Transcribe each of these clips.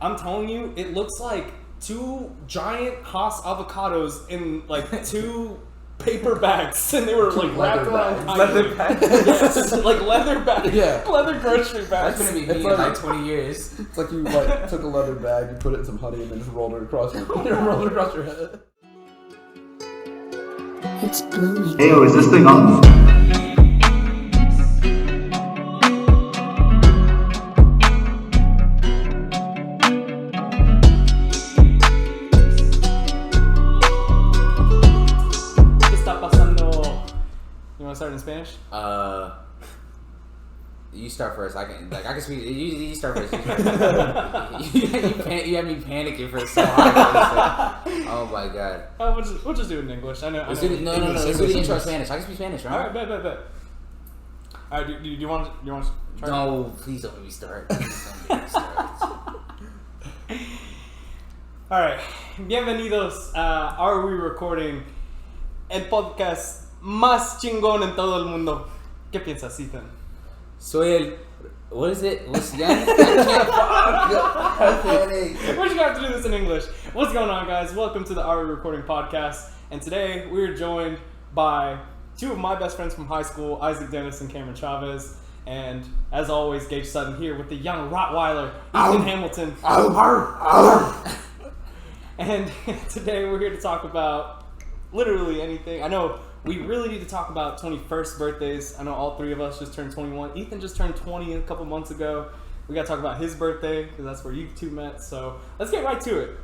I'm telling you, it looks like 2 giant Haas avocados in like 2 paper bags, and they were like wrapped around leather bags. Yes, like leather bags. Yeah. Leather grocery bags. That's gonna be me in like 20 years. It's like you like took a leather bag, you put it in some honey, and then just rolled it across your head. It's blooming. Hey, is this thing on? Start in Spanish? You start first. I can speak. You start first. You had me panicking for so hard. Oh my god. We'll just do it in English. I know. No. Let's do the intro in Spanish. I can speak Spanish, right? All right, bet. All right. Do you want to try? No, please don't let me start. All right. Bienvenidos. Are we recording el podcast más chingón en todo el mundo? ¿Qué piensas, Ethan? Soy el... What is it? What's We're just gonna have to do this in English. What's going on, guys? Welcome to the Are We Recording podcast. And today we're joined by 2 of my best friends from high school, Isaac and Cameron Chavez. And as always, Gage Sutton here with the young Rottweiler, Ethan Hamilton. And today we're here to talk about literally anything. I know we really need to talk about 21st birthdays. I know all 3 of us just turned 21. Ethan just turned 20 a couple months ago. We got to talk about his birthday because that's where you 2 met. So let's get right to it.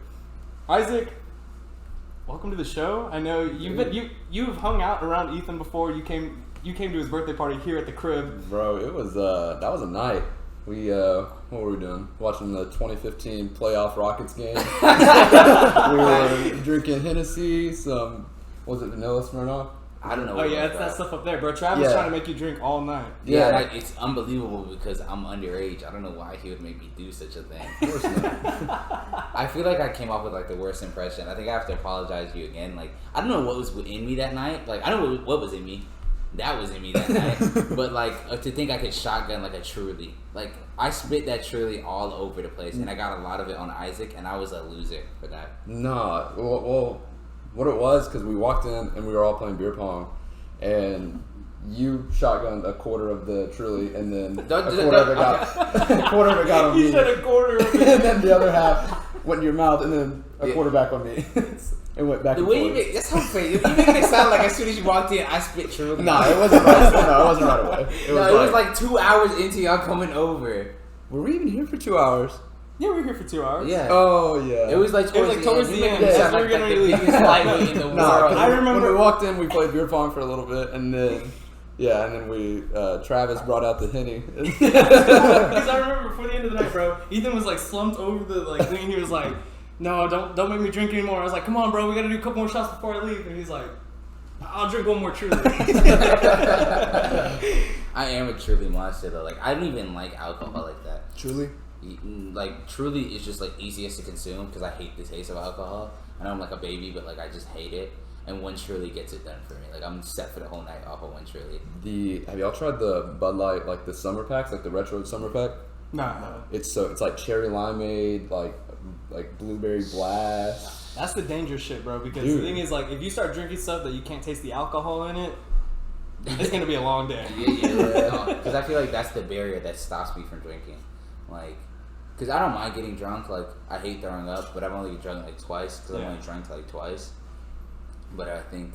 Isaac, welcome to the show. I know you've hung out around Ethan before. You came to his birthday party here at the crib. Bro, it was that was a night. We what were we doing? Watching the 2015 playoff Rockets game. We were drinking Hennessy, some was it vanilla Smirnoff? I don't know. Oh yeah, it's that stuff up there, bro. Travis trying to make you drink all night. Yeah, it's unbelievable because I'm underage. I don't know why he would make me do such a thing. Of course not. I feel like I came off with like the worst impression. I think I have to apologize to you again. Like I don't know what was in me that night. Like I don't know what was in me. That was in me that night. But like to think I could shotgun like a Truly. Like I spit that Truly all over the place, and I got a lot of it on Isaac, and I was a loser for that. No, well, what it was, because we walked in and we were all playing beer pong, and you shotgunned a quarter of the Truly, and then a quarter of it got on me. You said a quarter of it. And then the other half went in your mouth, and then a quarter back on me. It went back and forth. That's how crazy. You making it sound like as soon as you walked in, I spit Truly. No, it wasn't right. No, it wasn't right away. It was like 2 hours into y'all coming over. Were we even here for 2 hours? Yeah, we were here for 2 hours. Yeah. Oh, yeah. It was like towards the end. Yeah, Like the biggest lightweight in the world. No, I remember when we walked in, we played beer pong for a little bit, and then we Travis brought out the Henny. Because I remember before the end of the night, bro, Ethan was like slumped over the thing. He was like, "No, don't make me drink anymore." I was like, "Come on, bro, we gotta do a couple more shots before I leave." And he's like, "I'll drink one more Truly." I am a Truly monster though. Like I don't even like alcohol like that. Truly? Like Truly is just like easiest to consume because I hate the taste of alcohol. I know I'm like a baby, but like I just hate it. And one Truly gets it done for me. Like I'm set for the whole night off of one Truly. Have y'all tried the Bud Light, like the summer packs, like the retro summer pack? No. It's like cherry limeade, like blueberry blast. That's the dangerous shit, bro. Because Dude. the thing is, like, if you start drinking stuff that you can't taste the alcohol in it, it's gonna be a long day. Yeah. Because I feel like that's the barrier that stops me from drinking. Like, because I don't mind getting drunk. Like, I hate throwing up, but I've only drunk like twice. Because I've only drank like twice. But I think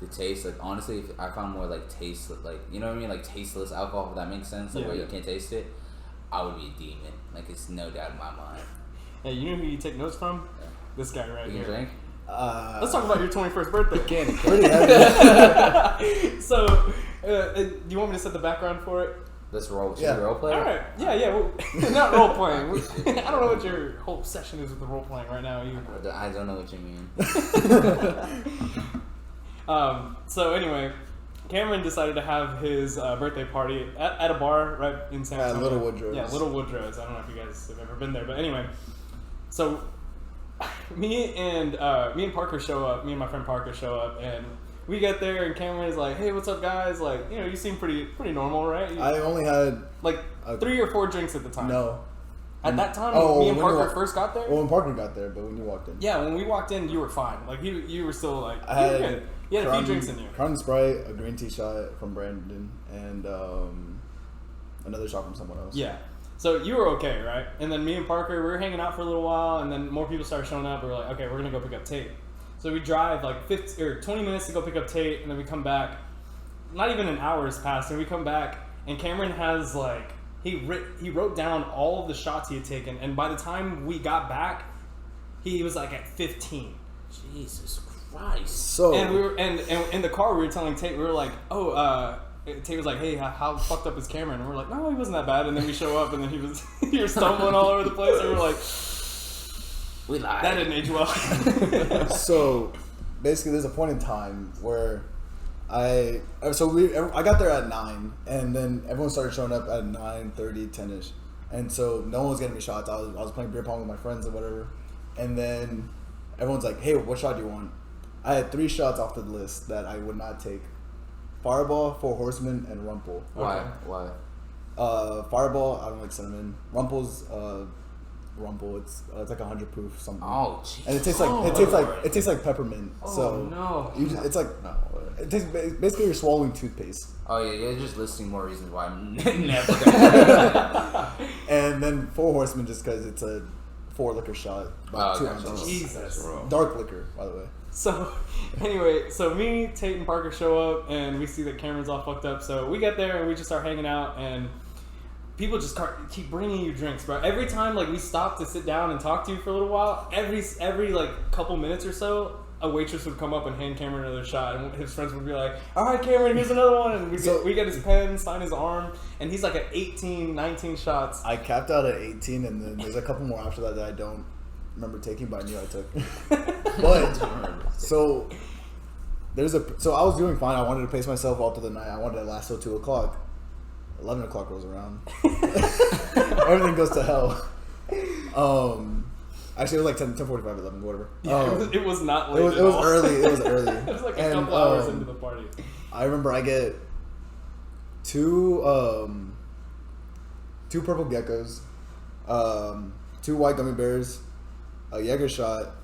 the taste, like, honestly, if I found more like taste, like, you know what I mean, like tasteless alcohol. If that makes sense, like where you can't taste it, I would be a demon. Like, it's no doubt in my mind. Hey, you know who you take notes from? Yeah. This guy right You here. can drink? Let's talk about your 21st birthday. Pretty heavy. So, do you want me to set the background for it? Let's roll. Should we role play? All right. Yeah. Well, not role playing. I don't know what your whole session is with the role playing right now. I don't know what you mean. So anyway, Cameron decided to have his birthday party at a bar right in San Antonio. Little Woodrow's. Yeah, Little Woodrow's. I don't know if you guys have ever been there, but anyway. So me and Parker show up. Me and my friend Parker show up, and we get there, and Cameron is like, "Hey, what's up, guys? Like, you seem pretty normal, right?" I only had like 3 or 4 drinks at the time. No, At that time, Oh, me and when you Parker wa- first got there. Well, when Parker got there, but when you walked in. Yeah, when we walked in, you were fine. Like you were still like I had good. You had a few drinks in you. Crown Sprite, a green tea shot from Brandon, and another shot from someone else. Yeah. So you were okay, right? And then me and Parker, we were hanging out for a little while, and then more people started showing up. We were like, okay, we're gonna go pick up Tate. So we drive like 50 or 20 minutes to go pick up Tate, and then we come back. Not even an hour has passed, and we come back, and Cameron has like he wrote down all of the shots he had taken, and by the time we got back, he was like at 15. Jesus Christ. So And we were and in the car we were telling Tate, we were like, Tate was like, hey, how fucked up is Cameron? And we're like, no, he wasn't that bad. And then we show up, and then he was stumbling all over the place, and we're like, we lied. that didn't age well. So basically, there's a point in time where I got there at 9, and then everyone started showing up at 9:30, 10ish, and so no one was getting me shots. I was playing beer pong with my friends or whatever, and then everyone's like, "Hey, what shot do you want?" I had 3 shots off the list that I would not take: Fireball, Four Horsemen, and Rumple. Why? Okay. Why? Fireball, I don't like cinnamon. Rumple's Rumple. It's like 100 proof something. Oh, jeez. And it tastes like peppermint. Oh, so no. it's like it tastes basically you're swallowing toothpaste. Oh yeah, you're just listing more reasons why I'm never gonna. And then Four Horsemen just because it's a 4 liquor shot, about 2 gotcha. ounces. Jesus. Dark liquor, by the way. So anyway, so me, Tate, and Parker show up, and we see that Cameron's all fucked up. So we get there and we just start hanging out, and people just keep bringing you drinks, bro. Every time like we stop to sit down and talk to you for a little while, every like couple minutes or so, a waitress would come up and hand Cameron another shot, and his friends would be like, "All right, Cameron, here's another one," and we get his pen, sign his arm, and he's like at 18, 19 shots. I capped out at 18, and then there's a couple more after that I don't remember taking, but I knew I took. But so I was doing fine. I wanted to pace myself all through the night. I wanted to last till 2 o'clock. 11 o'clock rolls around. Everything goes to hell. Actually, it was like 10:45, 11, whatever. Yeah, it was not late. It was early. It was early. It was like a couple hours into the party. I remember I get 2 purple geckos, 2 white gummy bears, a Jaeger shot,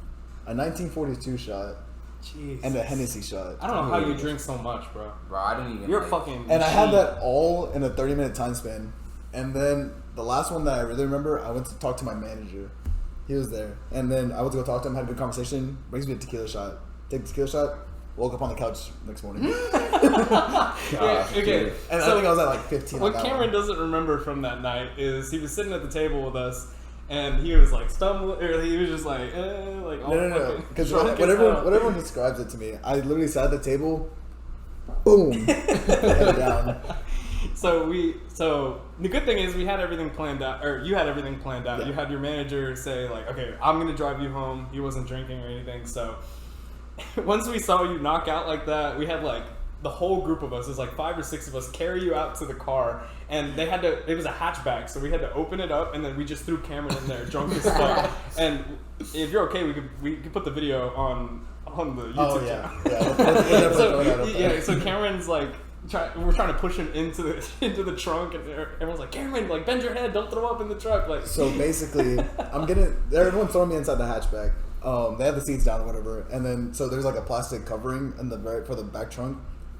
a 1942 shot, Jeez. and a Hennessy shot. I don't know how you drink so much, bro. Bro, I didn't even. You're like, fucking. And I had cheap. that all in a 30-minute time span. And then the last one that I really remember, I went to talk to my manager. He was there. And then I went to go talk to him, had a good conversation. Brings me a tequila shot. Take the tequila shot. Woke up on the couch next morning. Yeah, okay. And So I think I was at like 15. what on that Cameron one. doesn't remember from that night is he was sitting at the table with us, and he was like stumbling, or he was just like, like all No. Because drunk as whatever hell. everyone describes it to me, I literally sat at the table, boom, head down. So the good thing is we had everything planned out, or you had everything planned out. Yeah. You had your manager say like, okay, I'm gonna drive you home. He wasn't drinking or anything. So once we saw you knock out like that, we had like the whole group of us, there's like 5 or 6 of us, carry you out to the car, and they had to. It was a hatchback, so we had to open it up, and then we just threw Cameron in there, drunk as fuck. And if you're okay, we could put the video on the YouTube Oh channel. yeah. So Cameron's like. We're trying to push him into the trunk, and everyone's like, Cameron, like bend your head, don't throw up in the truck. Like, So basically, everyone's throwing me inside the hatchback. They have the seats down or whatever, and then so there's like a plastic covering for the back trunk.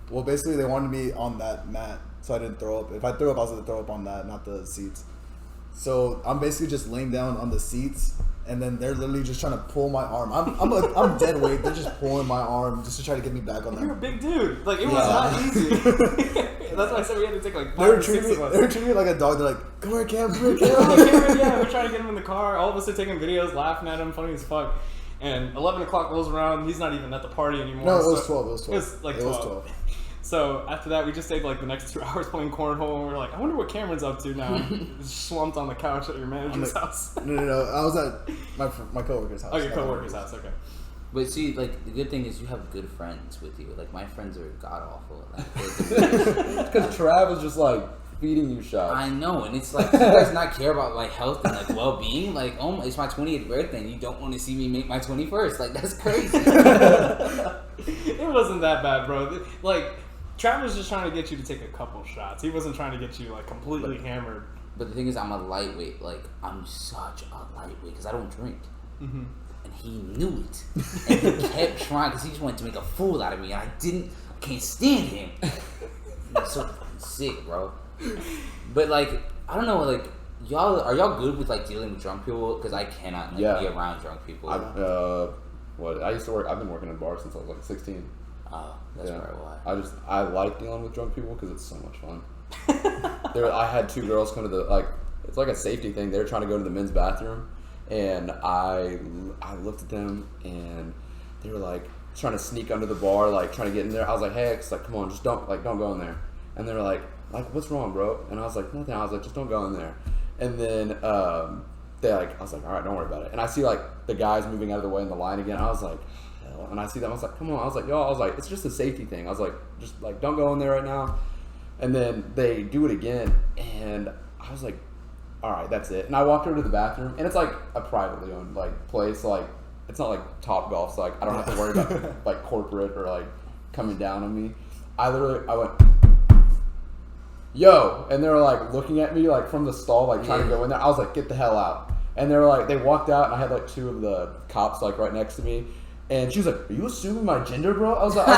Well, basically they wanted me on that mat, so I didn't throw up. If I threw up, I was gonna throw up on that, not the seats. So I'm basically just laying down on the seats, and then they're literally just trying to pull my arm. I'm dead weight. They're just pulling my arm just to try to get me back on that. you're a big dude. Like, it was Yeah. not easy. That's why I said we had to take like 5 They were or 6 of us. treating me like a dog. They're like, "Come here, Cam. Come here, Cam." Yeah, we're trying to get him in the car. All of us are taking videos, laughing at him, funny as fuck. And 11 o'clock rolls around. He's not even at the party anymore. No, it was so- 12. It was 12. It was like 12. So after that, we just stayed like the next 2 hours playing cornhole, and we were like, I wonder what Cameron's up to now. Just slumped on the couch at your manager's house. No. I was at my coworker's house. Oh, your coworker's house. Okay. But see, like the good thing is you have good friends with you. Like my friends are god awful. Like, Because Trav was just like feeding you shots. I know, and it's like you guys not care about like health and like well being. Like, oh, it's my 20th birthday, and you don't want to see me make my 21st. Like that's crazy. It wasn't that bad, bro. Like, Travis was just trying to get you to take a couple shots. He wasn't trying to get you like completely hammered. But the thing is, I'm a lightweight. Like, I'm such a lightweight because I don't drink. Mm-hmm. And he knew it. And he kept trying because he just wanted to make a fool out of me. And I can't stand him. He's so sick, bro. But, like, I don't know, like, are y'all good with, like, dealing with drunk people? Because I cannot be around drunk people. I've been working in bars since I was like 16. Oh, that's probably why. I like dealing with drunk people because it's so much fun. I had two girls come to it's like a safety thing. They were trying to go to the men's bathroom, and I looked at them, and they were like trying to sneak under the bar, like trying to get in there. I was like, hey, it's like, come on, just don't go in there. And they were like, what's wrong, bro? And I was like, nothing. I was like, just don't go in there. And then I was like, all right, don't worry about it. And I see like the guys moving out of the way in the line again. I was like, hell. And I see them. I was like, come on. I was like, yo. I was like, it's just a safety thing. I was like, just like, don't go in there right now. And then they do it again, and I was like, all right, that's it. And I walked over to the bathroom, and it's like a privately owned like place. Like, it's not like Top Golf, so like I don't have to worry about like corporate or like coming down on me. I went, yo, and they were like looking at me like from the stall, like trying to go in there. I was like, get the hell out. And they were like, they walked out, and I had like two of the cops like right next to me. And she was like, are you assuming my gender, bro? I looked at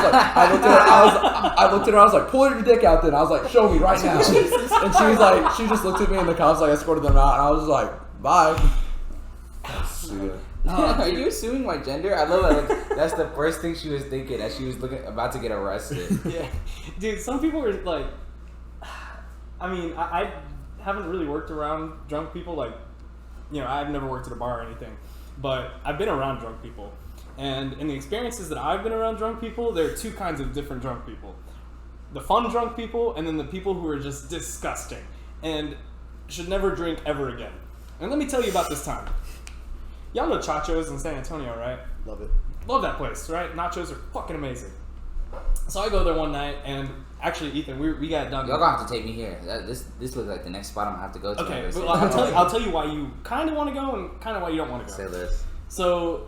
her, I was like, pull your dick out then. I was like, show me right now. And she was like, she just looked at me, and the cops like escorted them out, and I was like, bye. Are you assuming my gender? I love that. Like, that's the first thing she was thinking as she was about to get arrested. Yeah. Dude, some people are like, I mean, I haven't really worked around drunk people. Like, you know, I've never worked at a bar or anything, but I've been around drunk people. And in the experiences that I've been around drunk people, there are two kinds of different drunk people. The fun drunk people, and then the people who are just disgusting and should never drink ever again. And let me tell you about this time. Y'all know Chacho's in San Antonio, right? Love it. Love that place, right? Nachos are fucking amazing. So I go there one night, and actually, Ethan, we got done. Y'all gonna have to take me here. This looks like the next spot I'm gonna have to go to. Okay, but I'll tell you why you kind of want to go and kind of why you don't want to go. Say this. So,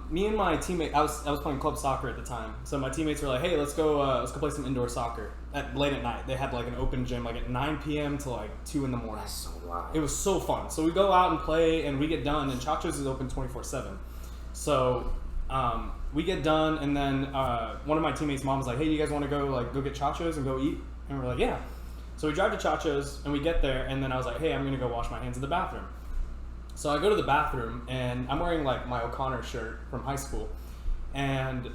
me and my teammate, I was playing club soccer at the time. So my teammates were like, "Hey, let's go play some indoor soccer late at night." They had like an open gym, like at 9 p.m. to like 2 in the morning. That's so wild. It was so fun. So we go out and play, and we get done, and Chacho's is open 24/7. So we get done, and then one of my teammates' mom was like, "Hey, do you guys want to go get Chacho's and go eat?" And we're like, "Yeah." So we drive to Chacho's, and we get there, and then I was like, "Hey, I'm gonna go wash my hands in the bathroom." So I go to the bathroom, and I'm wearing like my O'Connor shirt from high school, and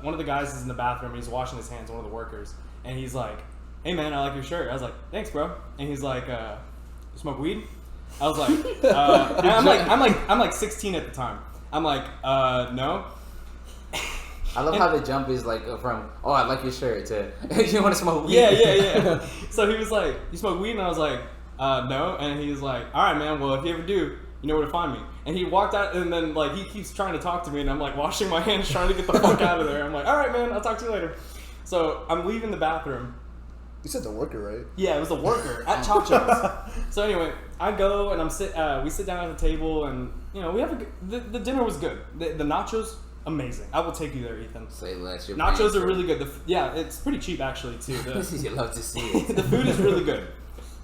one of the guys is in the bathroom. He's washing his hands, one of the workers, and he's like, "Hey man, I like your shirt." I was like, "Thanks, bro." And he's like, "You smoke weed?" I was like, I'm like 16 at the time. I'm like, no. I love how the jump is like from, "Oh, I like your shirt" to, "You want to smoke weed?" Yeah. So he was like, "You smoke weed?" And I was like, no. And he was like, "All right, man. Well, if you ever do, you know where to find me." And he walked out, and then like he keeps trying to talk to me, and I'm like washing my hands, trying to get the fuck out of there. I'm like, "All right, man. I'll talk to you later." So I'm leaving the bathroom. You said the worker, right? Yeah, it was the worker at Chacho's. So anyway, I go and we sit down at the table, and you know we have the dinner was good. The nachos, amazing. I will take you there, Ethan. Say less. Nachos are really good. It's pretty cheap actually too. You love to see it. The food is really good.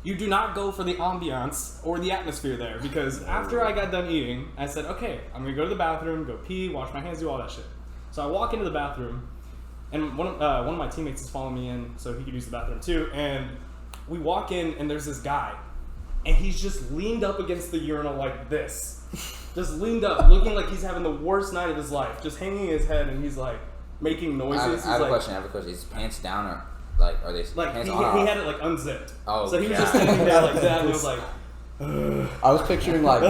You do not go for the ambiance or the atmosphere there, because after I got done eating, I said, okay, I'm gonna go to the bathroom, go pee, wash my hands, do all that shit. So I walk into the bathroom, and one of my teammates is following me in so he could use the bathroom too. And we walk in, and there's this guy, and he's just leaned up against the urinal like this, just leaned up, looking like he's having the worst night of his life, just hanging his head, and he's like making noises. I have a question. Is his pants down or like are they like pants he on? He had it like unzipped. Oh, so he was just standing there like that, and it was like. I was picturing like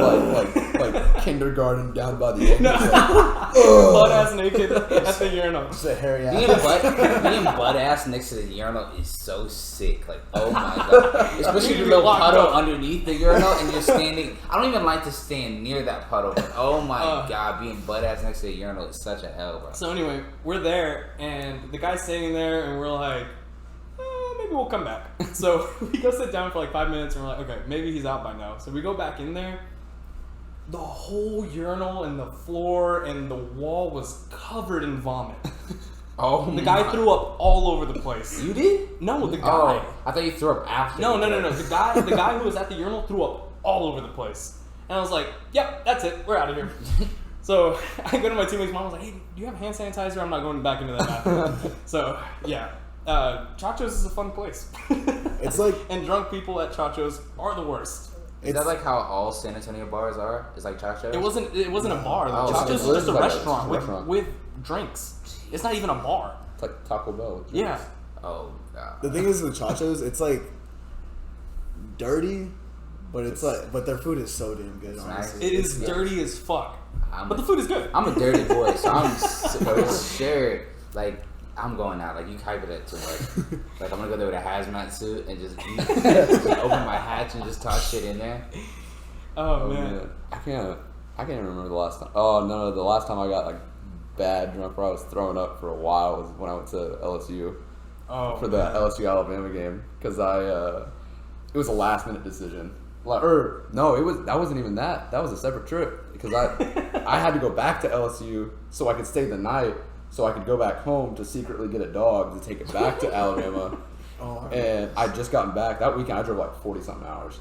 kindergarten down by the end. Butt ass naked at the urinal. Just a hairy ass. Being butt ass next to the urinal is so sick. Like, oh my god. Especially the little puddle underneath the urinal, and you're standing. I don't even like to stand near that puddle. But oh my god, being butt ass next to the urinal is such a hell, bro. So anyway, we're there, and the guy's standing there, and we're like, maybe we'll come back. So we go sit down for like 5 minutes, and we're like, okay, maybe he's out by now. So we go back in there. The whole urinal and the floor and the wall was covered in vomit. Oh, The guy threw up all over the place. You did? No, the guy. Oh, I thought you threw up after. No. The guy who was at the urinal threw up all over the place. And I was like, yep, that's it. We're out of here. So I go to my teammate's mom. I was like, hey, do you have hand sanitizer? I'm not going back into that bathroom. So, yeah. Chacho's is a fun place. It's like... And drunk people at Chacho's are the worst. Is that like how all San Antonio bars are? It's like Chacho's? It wasn't a bar. Oh, Chacho's so is just a like restaurant with drinks. It's not even a bar. It's like Taco Bell. Yeah. Oh, God. The thing is with Chacho's, it's like dirty, but it's like, but their food is so damn good. Honestly, It is dirty as fuck. But the food is good. I'm a dirty boy, so I'm scared. Like, I'm going out. Like, you hype it too much. Like, I'm gonna go there with a hazmat suit and just eat. Just open my hatch and just toss shit in there. Oh man. I can't remember the last time. Oh no, the last time I got like bad drunk where I was throwing up for a while was when I went to LSU for the LSU Alabama game because it was a last minute decision. That wasn't even that. That was a separate trip because I had to go back to LSU so I could stay the night so I could go back home to secretly get a dog to take it back to Alabama. And I'd just gotten back that weekend. I drove like 40-something hours.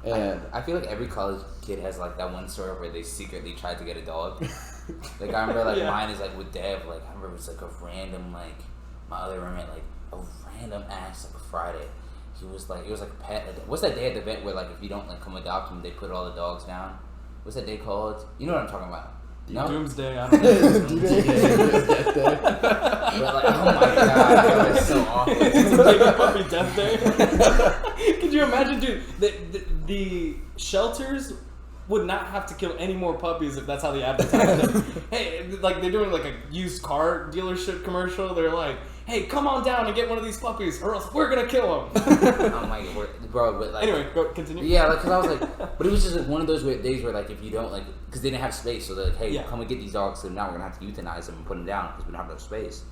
And I feel like every college kid has like that one story where they secretly tried to get a dog. Like I remember, like mine is like with Dev. Like I remember it was like a random my other roommate like a random ass like a Friday. He was like it was like a pet. What's that day at the vet where like if you don't like come adopt them, they put all the dogs down? What's that day called? You know what I'm talking about? No? Doomsday. I don't know. But like, oh my god, that's so awful. It's a baby puppy death day. Could you imagine, dude? The shelters would not have to kill any more puppies if that's how they advertise it. Hey, like they're doing like a used car dealership commercial. They're like, hey, come on down and get one of these puppies, or else we're gonna kill them. Oh my god, bro. But like, anyway, go continue. Yeah, like, cause I was like, but it was just like one of those days where like if you don't like, cause they didn't have space, so they're like, hey, come and get these dogs. So now we're gonna have to euthanize them and put them down because we don't have enough space.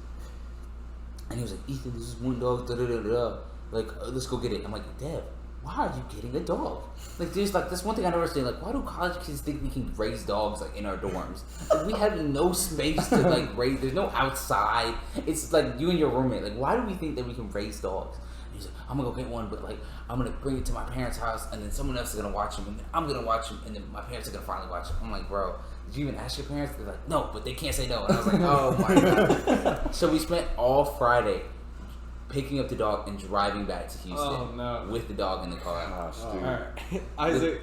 And he was like, Ethan, this is one dog. Da da da da. Like, let's go get it. I'm like, Deb, why are you getting a dog? Like, there's like this one thing I don't understand. Like, why do college kids think we can raise dogs like in our dorms? Like, we have no space to like raise. There's no outside. It's like you and your roommate. Like, why do we think that we can raise dogs? And he's like, I'm gonna go get one, but like I'm gonna bring it to my parents' house, and then someone else is gonna watch him, and then I'm gonna watch him, and then my parents are gonna finally watch him. I'm like, bro, did you even ask your parents? They're like, no, but they can't say no. And I was like, oh my god. So we spent all Friday picking up the dog and driving back to Houston with the dog in the car. All right, Isaac,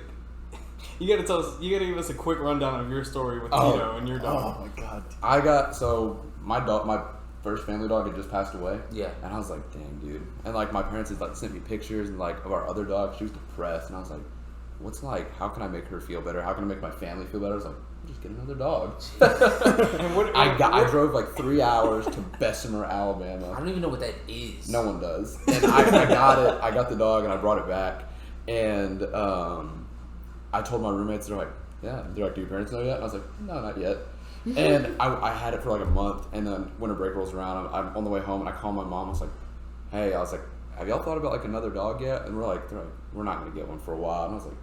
you gotta tell us. You gotta give us a quick rundown of your story with Tito and your dog. Oh my god! My first family dog had just passed away. Yeah, and I was like, dang, dude. And like my parents had like sent me pictures and like of our other dog. She was depressed, and I was like, how can I make her feel better? How can I make my family feel better? I was like, just get another dog. And I drove like 3 hours to Bessemer, Alabama. I don't even know what that is. No one does. And I got it. I got the dog and I brought it back. And I told my roommates, they're like, do your parents know yet? And I was like, no, not yet. And I had it for like a month. And then winter break rolls around. I'm on the way home and I call my mom. I was like, hey, have y'all thought about like another dog yet? And they're like, we're not going to get one for a while. And I was like,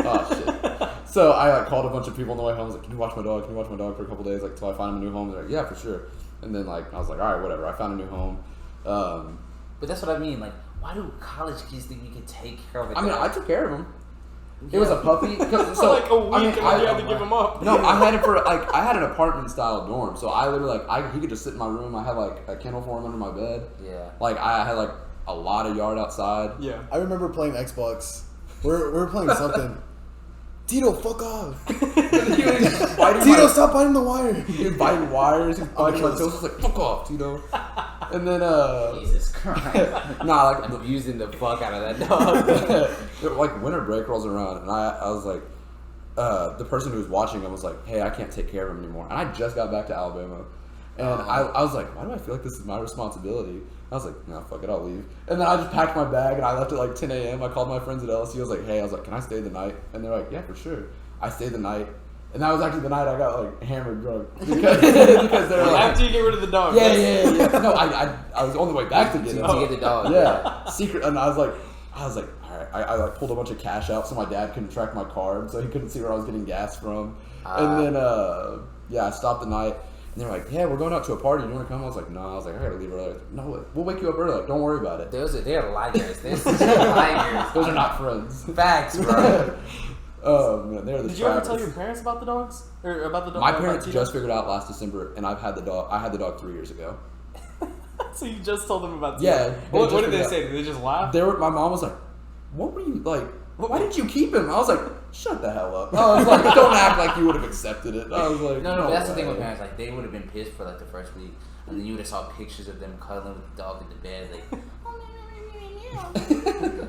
oh shit. So I like called a bunch of people on the way home. I was like, can you watch my dog? Can you watch my dog for a couple days, like till I find him a new home? They're like, yeah, for sure. And then like I was like, all right, whatever. I found a new home. But that's what I mean. Like, why do college kids think we can take care of it? I mean, I took care of him. It was a puppy. So like a week, and then you had to give him up. No, I had it for like I had an apartment style dorm, so I literally he could just sit in my room. I had like a kennel for him under my bed. Yeah. Like I had like a lot of yard outside. Yeah. I remember playing Xbox. We were playing something. Tito, fuck off. Tito, stop biting the wire. He was biting wires. He was biting my toes. I was like, fuck off, Tito. And then, Jesus Christ. like abusing the fuck out of that dog. Like winter break rolls around, and I was like, the person who was watching him was like, hey, I can't take care of him anymore. And I just got back to Alabama. And I was like, why do I feel like this is my responsibility? I was like, no, fuck it, I'll leave. And then I just packed my bag and I left at like 10 a.m. I called my friends at LSU. I was like, can I stay the night? And they're like, yeah, for sure. I stayed the night. And that was actually the night I got like hammered drunk. Because they were like, after you get rid of the dog. Yeah. No, I was on the way back to get the dog. Yeah. Secret. And I was like, all right. I like pulled a bunch of cash out so my dad couldn't track my card, so he couldn't see where I was getting gas from. And then, I stopped the night. And they're like, yeah, we're going out to a party. You want to come? I was like, no. I was like, I gotta leave early. Like, no, we'll wake you up early. Like, don't worry about it. They're liars. They're liars. Those are not friends. Facts, bro. Oh man, they're the. Did you ever tell your parents about the dogs or about the dog? My parents just figured out last December, and I've had the dog. I had the dog 3 years ago. So you just told them about? Yeah. What did they say? Did they just laugh? My mom was like, "What were you like? Why did you keep him?" I was like, "Shut the hell up." I was like, "Don't act like you would have accepted it." I was like, No, that's the thing with parents. Like, they would have been pissed for like the first week, and then you would have saw pictures of them cuddling with the dog in the bed, like.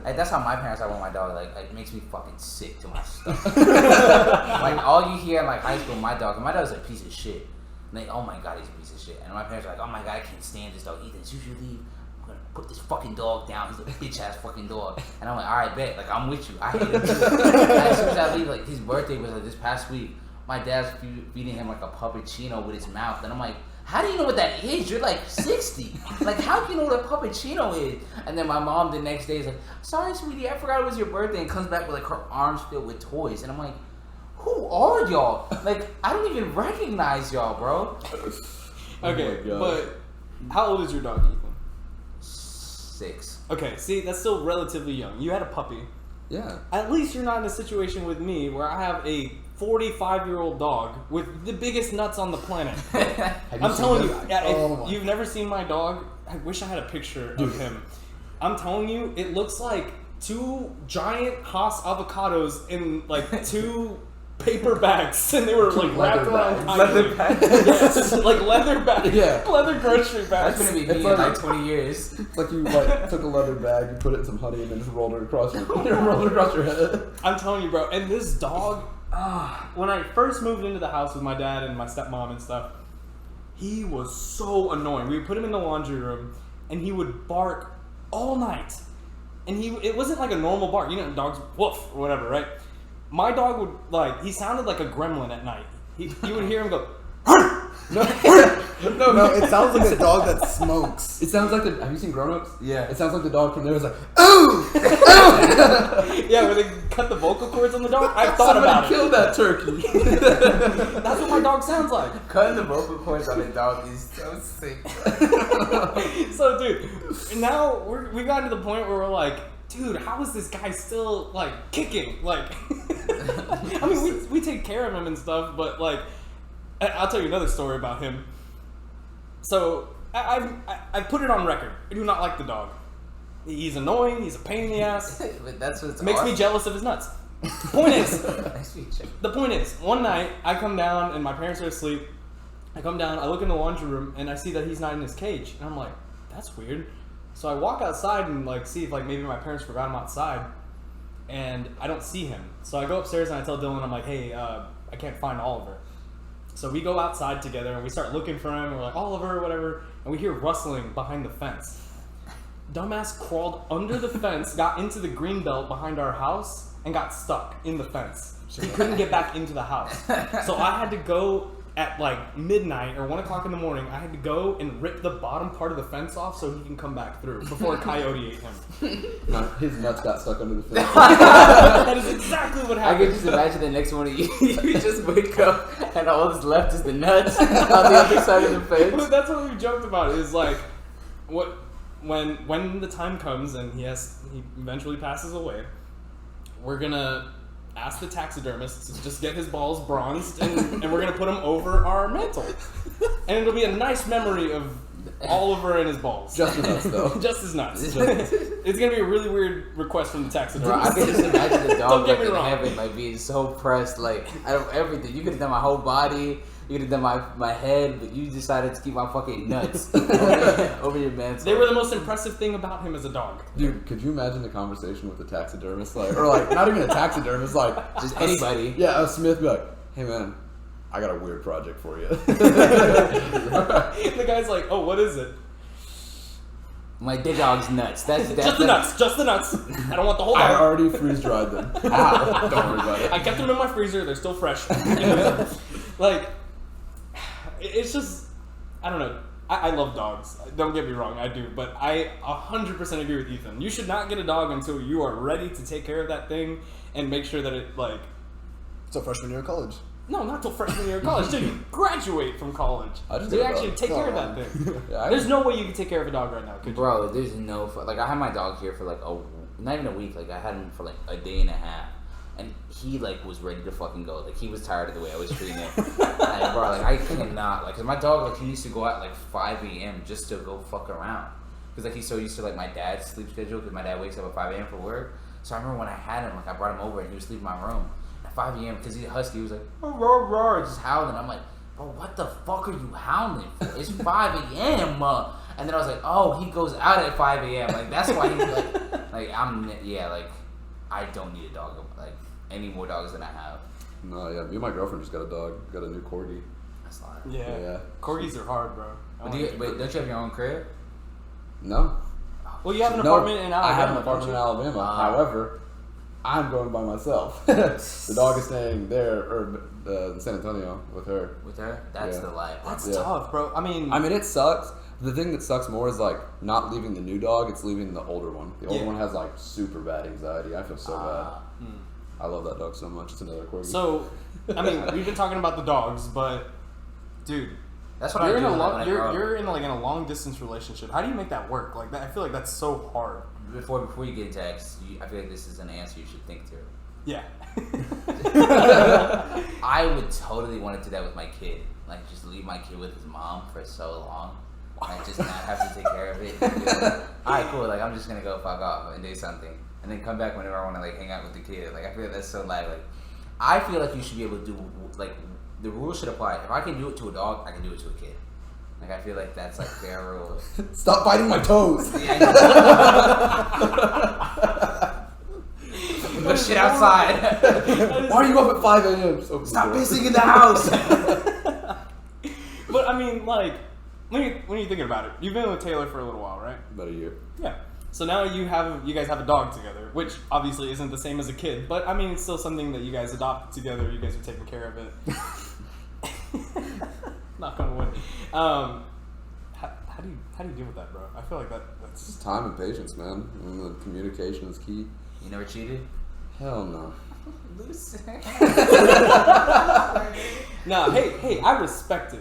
Like, that's how my parents are with my dog. Like, it makes me fucking sick to my stomach. Like, all you hear in like high school, my dog's a piece of shit. And they, oh my god, he's a piece of shit. And my parents are like, oh my god, I can't stand this dog. Ethan, as soon as you leave, I'm gonna put this fucking dog down. He's a bitch ass fucking dog. And I'm like, alright, bet. Like, I'm with you. I hate him too. As soon as I leave, like, his birthday was like this past week. My dad's feeding him like a puppuccino with his mouth, and I'm like, how do you know what that is? You're like 60. Like, how do you know what a puppuccino is? And then my mom the next day is like, sorry, sweetie, I forgot it was your birthday, and comes back with like her arms filled with toys. And I'm like, who are y'all? Like, I don't even recognize y'all, bro. Okay, but how old is your dog, Ethan? 6. Okay, see, that's still relatively young. You had a puppy. Yeah. At least you're not in a situation with me where I have a 45-year-old dog with the biggest nuts on the planet. I'm telling you, if you've never seen my dog, I wish I had a picture of him. I'm telling you, it looks like 2 giant Haas avocados in like 2 paper bags, and they were like wrapped around leather bags. Yes, like leather bags. Yeah. Leather grocery bags. That's gonna be me in like 20 years. It's like you like took a leather bag, you put it in some honey, and then just rolled it across your head. I'm telling you, bro. And this dog, when I first moved into the house with my dad and my stepmom and stuff, he was so annoying. We would put him in the laundry room, and he would bark all night. And it wasn't like a normal bark. You know, dogs woof or whatever, right? My dog would, he sounded like a gremlin at night. You would hear him go, No, it sounds like a dog that smokes. It sounds like have you seen Grown Ups? Yeah. It sounds like the dog from there was like, ooh! yeah, where they cut the vocal cords on the dog. I've thought about it. Killed that turkey. That's what my dog sounds like. Cutting the vocal cords on a dog is so sick. So, dude, now we got to the point where we're like, dude, how is this guy still, like, kicking? Like, I mean, we take care of him and stuff, but, like, I'll tell you another story about him. So, I've put it on record. I do not like the dog. He's annoying. He's a pain in the ass. But that's what's Makes me jealous of his nuts. The point is, one night, I come down, and my parents are asleep. I come down, I look in the laundry room, and I see that he's not in his cage. And I'm like, that's weird. So I walk outside and see if maybe my parents forgot him outside, and I don't see him. So I go upstairs and I tell Dylan, I'm like, hey, I can't find Oliver. So we go outside together and we start looking for him. We're like, Oliver, whatever, and we hear rustling behind the fence. Dumbass crawled under the fence, got into the green belt behind our house, and got stuck in the fence. He couldn't get back into the house. So I had to go at midnight or 1 o'clock in the morning. I had to go and rip the bottom part of the fence off so he can come back through before a coyote ate him. His nuts got stuck under the fence. That is exactly what happened. I can just imagine the next morning you just wake up and all that's left is the nuts on the other side of the fence. That's what we joked about. Is when the time comes and he eventually passes away, we're gonna ask the taxidermist to just get his balls bronzed, and we're gonna put him over our mantle, and it'll be a nice memory of Oliver and his balls. Just his nuts, though. Just his nuts. It's gonna be a really weird request from the taxidermist. Bro, I can just imagine the dog Don't get me in wrong. heaven being so pressed, out of everything. You could have done my whole body, you could have done my head, but you decided to keep my fucking nuts over your mantle. They were the most impressive thing about him as a dog. Dude, could you imagine the conversation with the taxidermist? Or not even a taxidermist, just anybody. Yeah, a Smith be like, hey man, I got a weird project for you. The guy's like, oh, what is it? My dead dog's nuts. That's Just the nuts. I don't want the whole dog. I already freeze dried them. Don't worry about it. I kept them in my freezer. They're still fresh. It's just, I don't know. I love dogs. Don't get me wrong, I do. But I 100% agree with Ethan. You should not get a dog until you are ready to take care of that thing and make sure that it So freshman year of college. No, not till freshman year of college. Dude, you graduate from I just they did a actually dog. take care of that thing. Yeah, There's no way you can take care of a dog right now, could you? Bro, there's no like I had my dog here for like not even a week. Like I had him for like a day and a half, and he like was ready to fucking go. Like he was tired of the way I was treating him. Like, bro, like I cannot like, cause my dog like he used to go out at like 5 a.m. just to go fuck around. Cause like he's so used to like my dad's sleep schedule. Cause my dad wakes up at 5 a.m. for work. So I remember when I had him, like I brought him over and he was sleeping in my room at 5 a.m. Cause he's a husky. He was like roar roar, just howling. I'm like, bro, what the fuck are you howling for? It's 5 a.m. And then I was like, oh, he goes out at 5 a.m. Like that's why he's like I don't need a dog like any more dogs than I have. No, yeah. Me and my girlfriend just got a dog. Got a new corgi. That's not. Yeah. Corgis are hard, bro. But don't you have your own crib? No. Well, you have an apartment in Alabama. I have an apartment in don't you? Alabama. However, I'm going by myself. The dog is staying there or in San Antonio with her. With her? That's Yeah. the life. That's tough, bro. I mean, it sucks. The thing that sucks more is like not leaving the new dog. It's leaving the older one. The older one has like super bad anxiety. I feel so bad. I love that dog so much. It's another corgi. so, I mean, we've been talking about the dogs, but, dude, That's what I do. You're in like in a long distance relationship. How do you make that work? Like that, I feel like that's so hard. Before you get into X, I feel like this is an answer you should think through. Yeah. I would totally want to do that with my kid. Like, just leave my kid with his mom for so long. Like, just not have to take care of it. Alright, cool. Like, I'm just going to go fuck off and do something. And then come back whenever I want to, like, hang out with the kid. Like, I feel like that's so light. Like, I feel like you should be able to do, like, the rules should apply. If I can do it to a dog, I can do it to a kid. Like, I feel like that's, like, fair rules. Stop biting my toes. Put shit outside. Why are you up at 5 a.m.? Stop pissing in the house. But I mean, like, when you're thinking about it, you've been with Taylor for a little while, right? About a year. Yeah. So now you guys have a dog together, which obviously isn't the same as a kid, but I mean, it's still something that you guys adopted together. You guys are taking care of it. Knock on wood. How do you deal with that, bro? I feel like that's Just time and patience, man. And the communication is key. You never cheated? Hell no. No, hey, I respect it.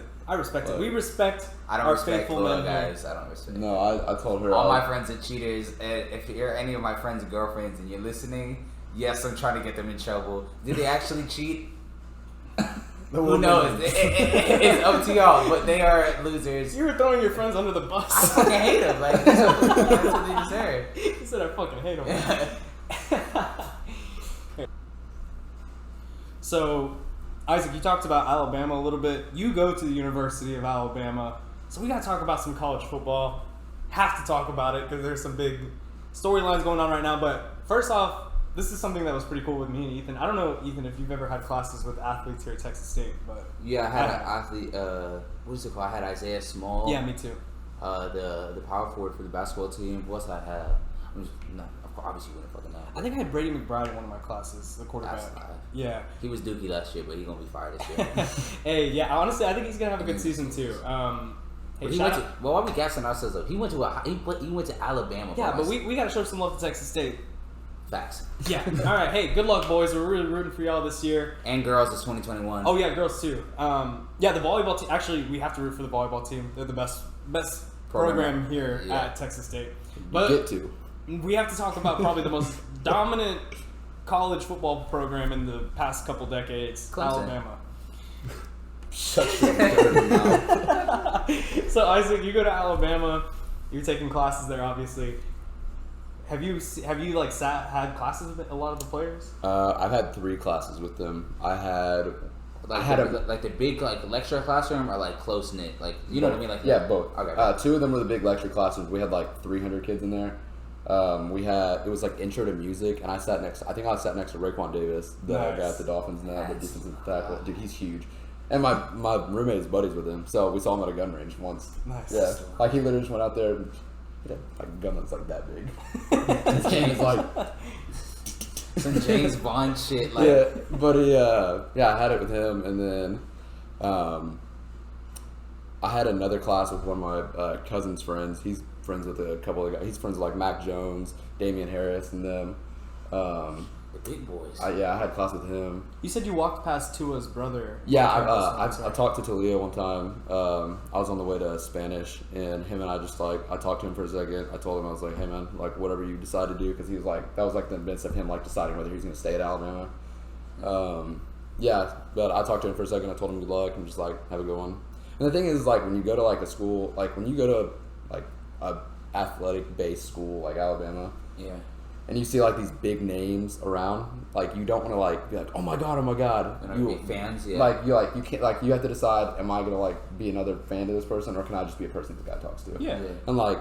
We respect I don't our respect faithful loyal men here. guys. I don't respect. No, I told her. All my friends are cheaters. If you're any of my friends' girlfriends and you're listening, yes, I'm trying to get them in trouble. Did they actually cheat? Who knows? It's up to y'all, but they are losers. You were throwing your friends under the I bus. fucking hate them. Like, that's what they deserve. You said I fucking hate them. So, Isaac, you talked about Alabama a little bit. You go to the University of Alabama. So we got to talk about some college football. Have to talk about it because there's some big storylines going on right now. But first off, this is something that was pretty cool with me and Ethan. I don't know, Ethan, if you've ever had classes with athletes here at Texas State, but Yeah, I had an athlete. What is it called? I had Isaiah Small. yeah, me too. The power forward for the basketball team. What else I have? Obviously, you wouldn't fucking know. I think I had Brady McBride in one of my classes, the quarterback. That's not- Yeah. He was dookie last year, but he's gonna be fired this year. Hey, yeah. Honestly, I think he's gonna have a good season too. Hey, But he went to, well, why we gassing ourselves up? He went to Alabama. yeah, bro. but we got to show some love to Texas State. Facts. Yeah. All right. Hey, good luck, boys. We're really rooting for y'all this year. And girls, it's 2021. Oh yeah, girls too. Yeah, the volleyball team. Actually, we have to root for the volleyball team. They're the best program here at Texas State. But Get to. we have to talk about probably the most dominant college football program in the past couple decades, Clemson. Alabama. Shut your dirty mouth. So Isaac, you go to Alabama. You're taking classes there, obviously. Have you like had classes with a lot of the players? I've had 3 classes with them. I had the big like lecture classroom or like close knit, like you know what I mean, like yeah, both. Okay. 2 of them were the big lecture classrooms. We had like 300 kids in there. It was like intro to music, and I sat next to Raekwon Davis, the guy at the Dolphins now, the defensive tackle. Dude, he's huge. And my roommate is buddies with him, so we saw him at a gun range once. Nice. Yeah, like he literally just went out there and he had like a gun that's like that big. His game is like some James Bond shit. Like yeah, but I had it with him, and then I had another class with one of my cousin's friends. He's friends with a couple of guys. He's friends with like Mac Jones, Damian Harris, and them. The big boys. I had class with him. You said you walked past Tua's brother. Yeah, I talked to Talia one time. I was on the way to Spanish, and him and I just I talked to him for a second. I told him, I was like, hey man, like whatever you decide to do, because he was like, that was like the midst of him like deciding whether he was going to stay at Alabama. Yeah, but I talked to him for a second. I told him good luck and just like have a good one. And the thing is, like when you go to like a school, like when you go to like a athletic based school like Alabama, Yeah. and you see like these big names around, like you don't want to like be like, oh my god, You be fans, yeah. Like you can't, like you have to decide, am I gonna like be another fan to this person, or can I just be a person this guy talks to? Yeah. And like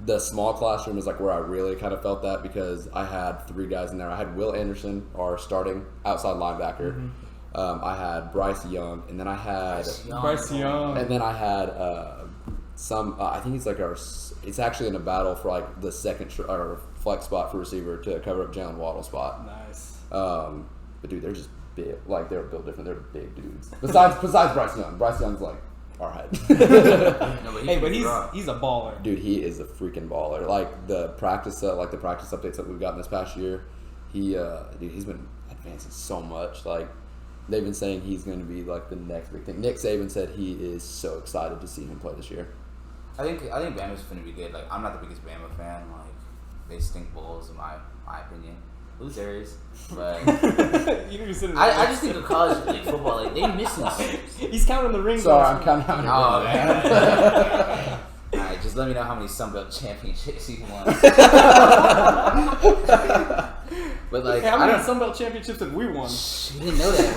the small classroom is like where I really kind of felt that, because I had 3 guys in there. I had Will Anderson, our starting outside linebacker. I had Bryce Young, and then I had Bryce Young, and then I had I think he's like it's actually in a battle for like the second or flex spot for receiver to cover up Jalen Waddle's spot. Nice. But dude, they're just big. Like they're built different. They're big dudes. Besides Bryce Young. Bryce Young's like our height. But he's a baller. Dude, he is a freaking baller. Like the practice updates that we've gotten this past year, he's been advancing so much. Like they've been saying he's going to be like the next big thing. Nick Saban said he is so excited to see him play this year. I think Bama's going to be good. Like I'm not the biggest Bama fan. Like they stink balls in my opinion. Losers, but I just think of college like, football, like they missing. He's counting the rings. Sorry, I'm counting how many. Oh man! All right, just let me know how many Sun Belt championships he won. But like, hey, how many Sun Belt championships have we won? You didn't know that,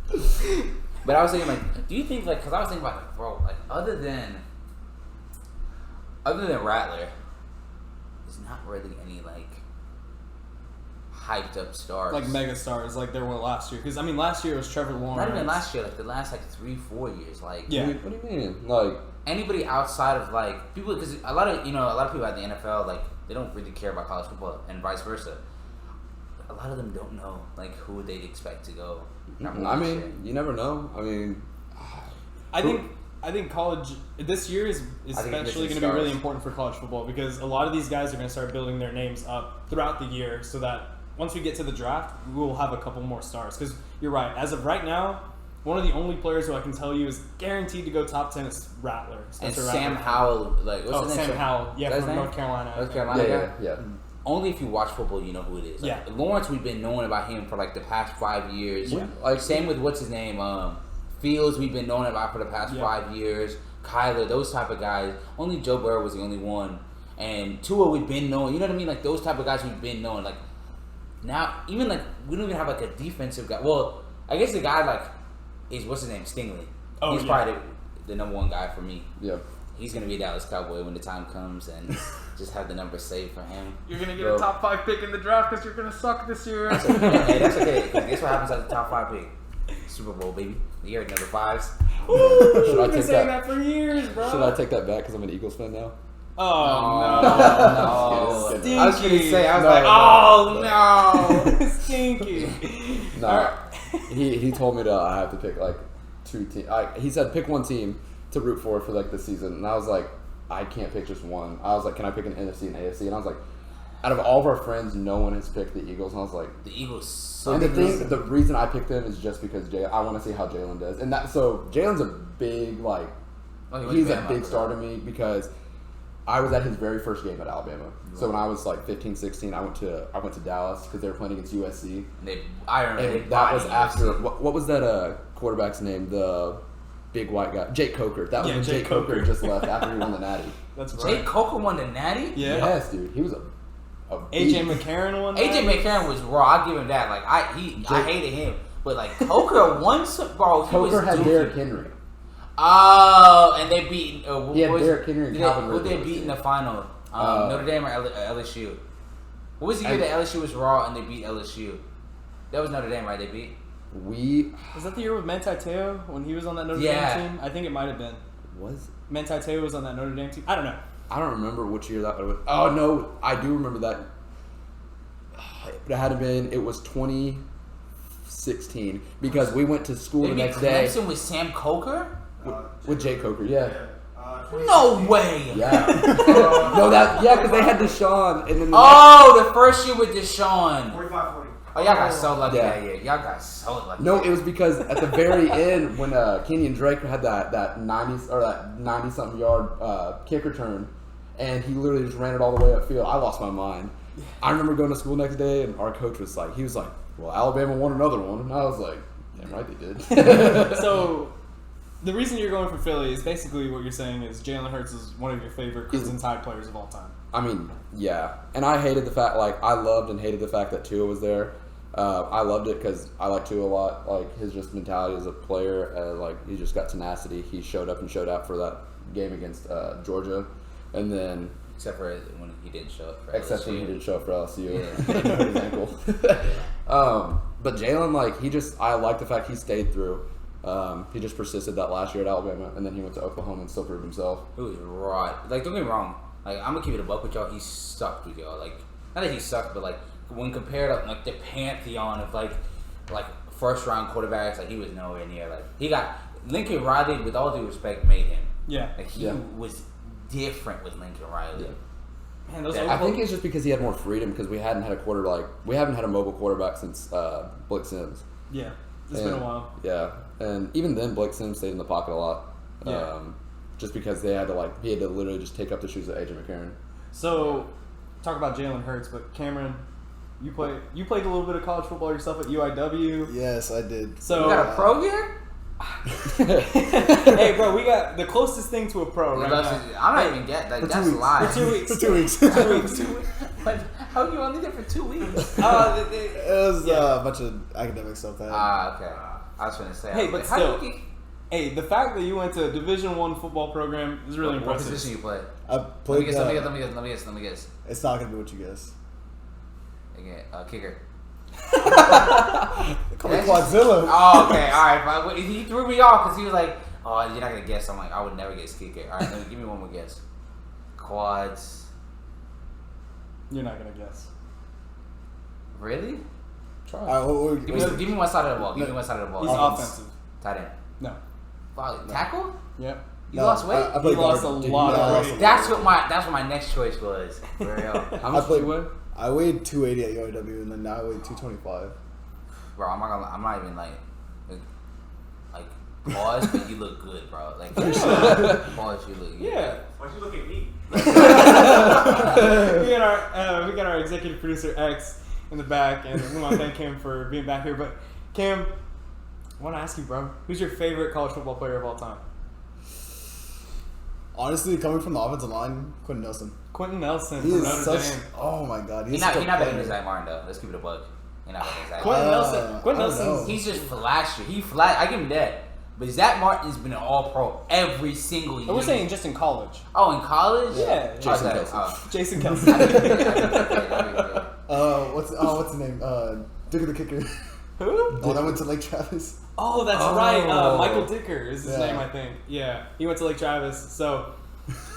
bro. But I was thinking, like, do you think, like, because I was thinking about, like, bro, like, other than Rattler, there's not really any like hyped up stars. Like mega stars, like there were last year. Because I mean, last year it was Trevor Lawrence. Not even last year, like the last like 3-4 years. Like, yeah. What do you mean? Like anybody outside of like people, because a lot of people at the NFL, like they don't really care about college football, and vice versa. A lot of them don't know like who they'd expect to go. I mean, you never know. I mean, I think college this year is especially going to be really important for college football, because a lot of these guys are going to start building their names up throughout the year, so that once we get to the draft, we'll have a couple more stars. Because you're right, as of right now, one of the only players who I can tell you is guaranteed to go top 10 is Rattler. And Sam Howell, like what's his name? Sam Howell, yeah, from North Carolina. North Carolina, yeah. Only if you watch football, you know who it is. Like, yeah. Lawrence, we've been knowing about him for like the past 5 years. Yeah. Like same with what's his name, Fields. We've been knowing about for the past 5 years. Kyler, those type of guys. Only Joe Burrow was the only one, and Tua we've been knowing. You know what I mean? Like those type of guys we've been knowing. Like now, even like we don't even have like a defensive guy. Well, I guess the guy like is what's his name, Stingley. Oh, he's probably the number one guy for me. Yeah. He's gonna be a Dallas Cowboy when the time comes, and just have the number saved for him. You're gonna get a top 5 pick in the draft because you're gonna suck this year. That's okay. Hey, that's okay. Because guess what happens at the top 5 pick? Super Bowl, baby. You heard number 5s. Ooh, Should I I've been take saying that? that for years, bro. Should I take that back because I'm an Eagles fan now? Oh, no. Just Stinky. I was gonna say, I was No, like, oh no. Stinky. No. All right. He told me that I have to pick like 2 teams. He said pick one team to root for like the season, and I was like, I can't pick just one. I was like, can I pick an NFC and AFC? And I was like, out of all of our friends, no one has picked the Eagles. And I was like, The Eagles suck. and the reason I picked them is just because I want to see how Jalen does. And so Jalen's a big he's a big star to me because I was at his very first game at Alabama. Right. So when I was like 15, 16, I went to Dallas because they were playing against USC. I remember. And that was after what was that quarterback's name? The big white guy, Jake Coker. That was when Jake Coker just left after he won the Natty. That's right. Jake Coker won the Natty? Yeah. Yes, dude. He was a AJ McCarron won. AJ McCarron was raw. I'll give him that. Like I hated him, but like Coker won some. Bro, Coker had Derrick Henry. Oh, and they beat. Derrick Henry and Calvin Ridley. Who they beat in the final? Notre Dame or LSU? What was the year that LSU was raw and they beat LSU? That was Notre Dame, right? They beat. Was that the year with Manti Te'o when he was on that Notre Dame team? I think it might have been. Manti Te'o was on that Notre Dame team? I don't know. I don't remember which year that was. Oh no, I do remember that. It had been. It was 2016 because we went to school the next day. Clemson with Sam Coker. With Jake Coker, yeah. No way. Yeah. Because they had Deshaun and then The first year with Deshaun. 45-40. Oh, y'all got so lucky Yeah. that year. Y'all got so lucky. No, it was because at the very end when Kenyon Drake had that 90 or that 90-something yard kick return, and he literally just ran it all the way upfield. I lost my mind. I remember going to school next day, and our coach was like, "Well, Alabama won another one," and I was like, "Damn right they did." So, the reason you're going for Philly is basically what you're saying is Jalen Hurts is one of your favorite Crimson Tide players of all time. I mean, yeah, and I hated the fact I loved and hated the fact that Tua was there. I loved it because I like Tua a lot. Like his just mentality as a player, he just got tenacity. He showed up and showed out for that game against Georgia, and then Except for when he didn't show up for except LSU. when he didn't show up for LSU and hurt his ankle. But Jalen, I like the fact he stayed through. He just persisted that last year at Alabama, and then he went to Oklahoma and still proved himself. It was right. Like, don't get me wrong. Like, I'm gonna keep it a buck with y'all. He sucked with y'all. Like, not that he sucked, but when compared to the pantheon of first round quarterbacks, he was nowhere near. He got Lincoln Riley, with all due respect, made him. Yeah. He was different with Lincoln Riley. Man, those I think it's just because he had more freedom because we hadn't had a mobile quarterback since Blake Sims. Yeah, it's been a while. Yeah, and even then Blake Sims stayed in the pocket a lot. Yeah. Just because he had to literally just take up the shoes of AJ McCarron. So, talk about Jalen Hurts, but Cameron, you played a little bit of college football yourself at UIW. Yes, I did. So You got a pro here? Hey, bro, we got the closest thing to a pro right now. I'm not even getting For that's 2 weeks. live. For 2 weeks. For 2 weeks. 2 weeks. But how you only there for 2 weeks? It was a bunch of academic stuff that Okay. I was gonna say. Hey, but how still, you get, hey, the fact that you went to a Division I football program is really what impressive. position you play? I Let me played. guess. Let me guess. It's not gonna be what you guess. Again, kicker. Call me Quadzilla. Oh, okay, all right. But he threw me off because he was like, "Oh, you're not gonna guess." I'm like, "I would never guess kicker." All right, give me one more guess. Quads. You're not gonna guess. Really? Try. All right, Give me one side of the ball. Give me one side of the ball. He's Offense. offensive. Tight end. No. Wow, tackle? Yep. You lost weight? I He played lost guard. a lot Yeah, I of lost weight. a That's lot. what my next choice was. For real. How much I played- did you weigh? I weighed 280 at UIW, and then now I weigh 225. Bro, I'm not even like pause, but you look good, bro. Pause, you look good. Yeah. Why'd you look at me? We got our executive producer X in the back, and we want to thank him for being back here. But Cam, I want to ask you, bro, who's your favorite college football player of all time? Honestly, coming from the offensive line, Quentin Nelson. Quentin Nelson He from is Notre such. Dame. Oh my God, He's he's not such a better than player. Zach Martin though. Let's keep it a buck. He's not better than Zach Quentin Martin. Nelson. Quentin I don't know. Nelson's. He's just flashy. I give him that. But Zach Martin's been an all-pro every single year. We're saying just in college. Oh, in college? Yeah. Jason Okay. Kelsey. Jason Kelsey. What's the name? Dicker the kicker. Who? Oh, that went to Lake Travis. Oh, that's Oh. right. Michael Dicker is his Yeah. name, I think. Yeah, he went to Lake Travis. So,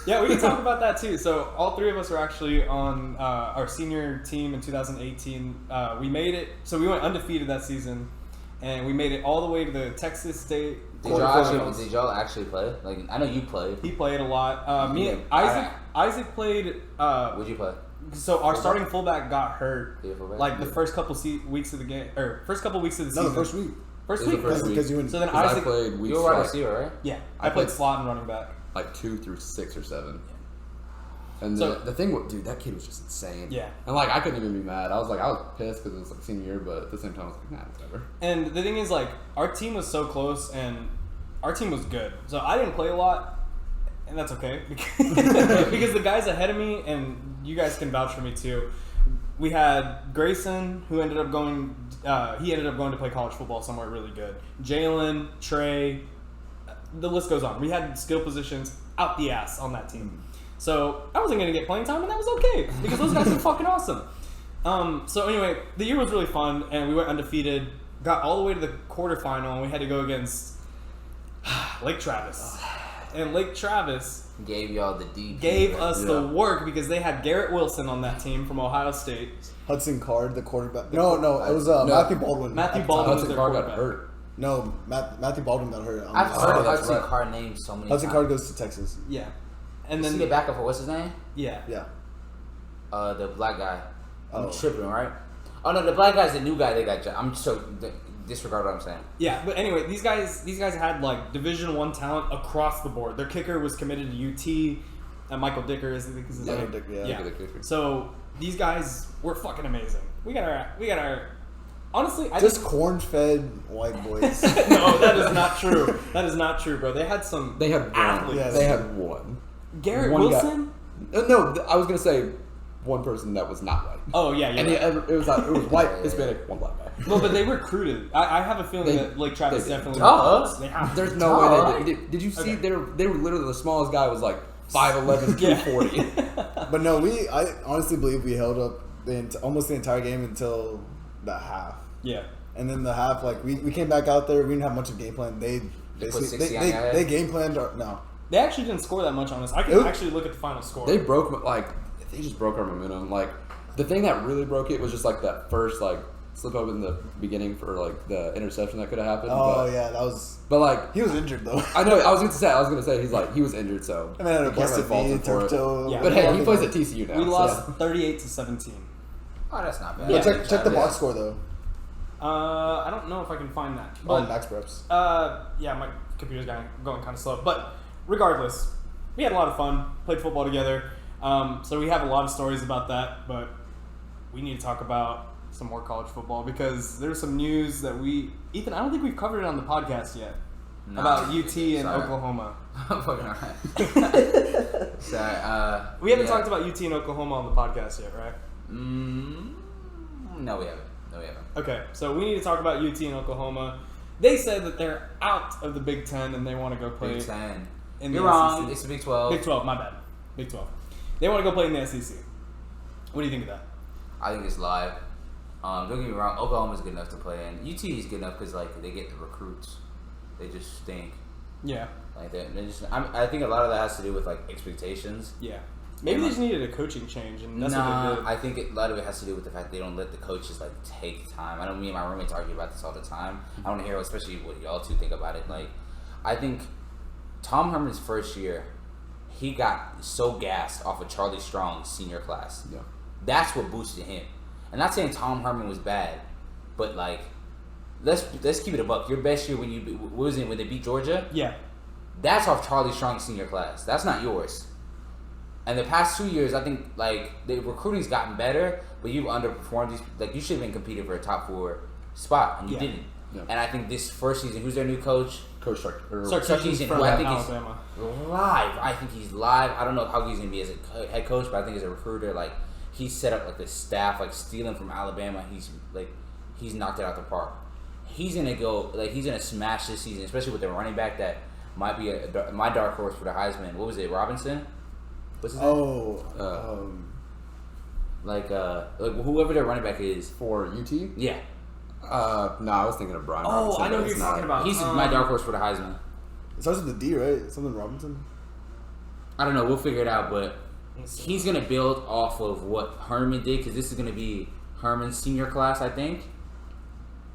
yeah, we can talk about that too. So, all three of us were actually on our senior team in 2018. We made it. So, we went undefeated that season, and we made it all the way to the Texas State Did quarterfinals. y'all actually play? Like, I know you played. He played a lot. Me and Yeah. Isaac played. Would you play? So our starting fullback got hurt. Yeah, fullback? Like the first couple weeks of the game, or first couple weeks of the season. No, the first week. First It was week. the first week. Because you went. So then 'Cause I Isaac. played weeks You were wide like, receiver, right? Yeah, I I played played- slot and running back. 2 through 6 or 7. And So- the thing was, dude, that kid was just insane. Yeah. And I couldn't even be mad. I was pissed because it was senior year, but at the same time, I was like, nah, whatever. And the thing is, our team was so close, and our team was good. So I didn't play a lot, and that's okay because the guys ahead of me, and you guys can vouch for me too. We had Grayson, who ended up going. He ended up going to play college football somewhere really good. Jalen, Trey, the list goes on. We had skill positions out the ass on that team. So I wasn't going to get playing time, and that was okay because those guys are fucking awesome. So anyway, the year was really fun, and we went undefeated. Got all the way to the quarterfinal, and we had to go against Lake Travis. And Lake Travis Gave y'all the deep. gave us the Yeah. work because they had Garrett Wilson on that team from Ohio State. Hudson Card, the quarterback. No, it was Matthew Baldwin. Matthew at the Baldwin time. was Hudson their Card got quarterback. hurt. No, Matthew Baldwin got hurt. I've heard that's Hudson right. Card name so many Hudson times. Card goes to Texas. Yeah. And Is then he the backup for what's his name? yeah. Yeah. The black guy. I'm Oh. tripping, right? Oh no, the black guy's the new guy they got. I'm so disregard what I'm saying. Yeah, but anyway, these guys had like Division I talent across the board. Their kicker was committed to UT. Michael Dicker is I think is his Michael name. Dicker, yeah. Yeah. Michael Dicker. So these guys were fucking amazing. We got our. Honestly, I Just corn-fed white boys. no, that is not true. That is not true, bro. They had some. They had one. athletes. Yeah, They had one. Garrett one guy- Wilson. No, I was gonna say one person that was not white. Oh yeah, yeah. And it was white, Hispanic, one black guy. No, but they recruited. I have a feeling They- that like Travis they did. definitely. Duh. They have. There's no way Duh. they did. Did you see? Okay. They were literally the smallest guy was like 5'11", Yeah. 240. But no, I honestly believe we held up almost the entire game until the half. Yeah. And then the half, like we came back out there. We didn't have much of a game plan. They put basically 60 on your head? they game planned. No, They actually didn't score that much on us. I It can was- actually look at the final score. They broke they just broke our momentum. Like the thing that really broke it was just like that first like slip up in the beginning for like the interception that could have happened. oh but, yeah, that was. But like He was injured though. I know I was gonna say he was injured, so I mean, I had a you can't really busted fault knee, him for turf it. toe. Yeah. But hey, he plays at TCU now. we so- lost 38-17. Oh, that's not bad. Yeah, Yeah. check the box score though. I don't know if I can find that. On But Max Preps. yeah, my computer's going kind of slow. But regardless, we had a lot of fun. Played football together. So we have a lot of stories about that. But we need to talk about some more college football because there's some news that Ethan, I don't think we've covered it on the podcast yet. Nah. About UT and Sorry. Oklahoma. I'm fucking alright. Sorry. We haven't yeah. talked about UT and Oklahoma on the podcast yet, right? No, we haven't. Okay, so we need to talk about UT and Oklahoma. They said that they're out of the Big Ten and they want to go play Big 10. in You're the wrong. SEC. It's the Big 12. Big 12, my bad. Big 12. They want to go play in the SEC. What do you think of that? I think it's live. Don't get me wrong. Oklahoma's good enough to play in. UT is good enough because like they get the recruits. They just stink. Yeah, Like they just. I think a lot of that has to do with like expectations. yeah. Maybe they just needed a coaching change, and that's what they did. I think a lot of it has to do with the fact they don't let the coaches like take time. I know me and my roommates argue about this all the time. I want to hear, especially what y'all two think about it. Like, I think Tom Herman's first year, he got so gassed off of Charlie Strong's senior class. Yeah. That's what boosted him. I'm not saying Tom Herman was bad, but like, let's keep it a buck. Your best year when they beat Georgia. Yeah, That's off Charlie Strong's senior class. That's not yours. And the past 2 years, I think like the recruiting's gotten better, but you've underperformed. Like you should have been competing for a top 4 spot, and you Yeah. didn't. Yeah. And I think this first season, who's their new coach? Coach Sarkisian's Sarkisian, from who I think Alabama. is live. I think he's live. I don't know how he's gonna be as a head coach, but I think as a recruiter, like he's set up like the staff, like stealing from Alabama. He's knocked it out the park. He's gonna go like he's gonna smash this season, especially with the running back that might be my dark horse for the Heisman. What was it, Robinson? What's his name? Oh, Like whoever their running back is. for UT. Yeah, No, I was thinking of Brian. Oh, Robinson, I know but who it's you're talking not. about. he's my dark horse for the Heisman. it starts with the D, right? Something Robinson. I don't know. We'll figure it out, but he's gonna build off of what Herman did because this is gonna be Herman's senior class, I think.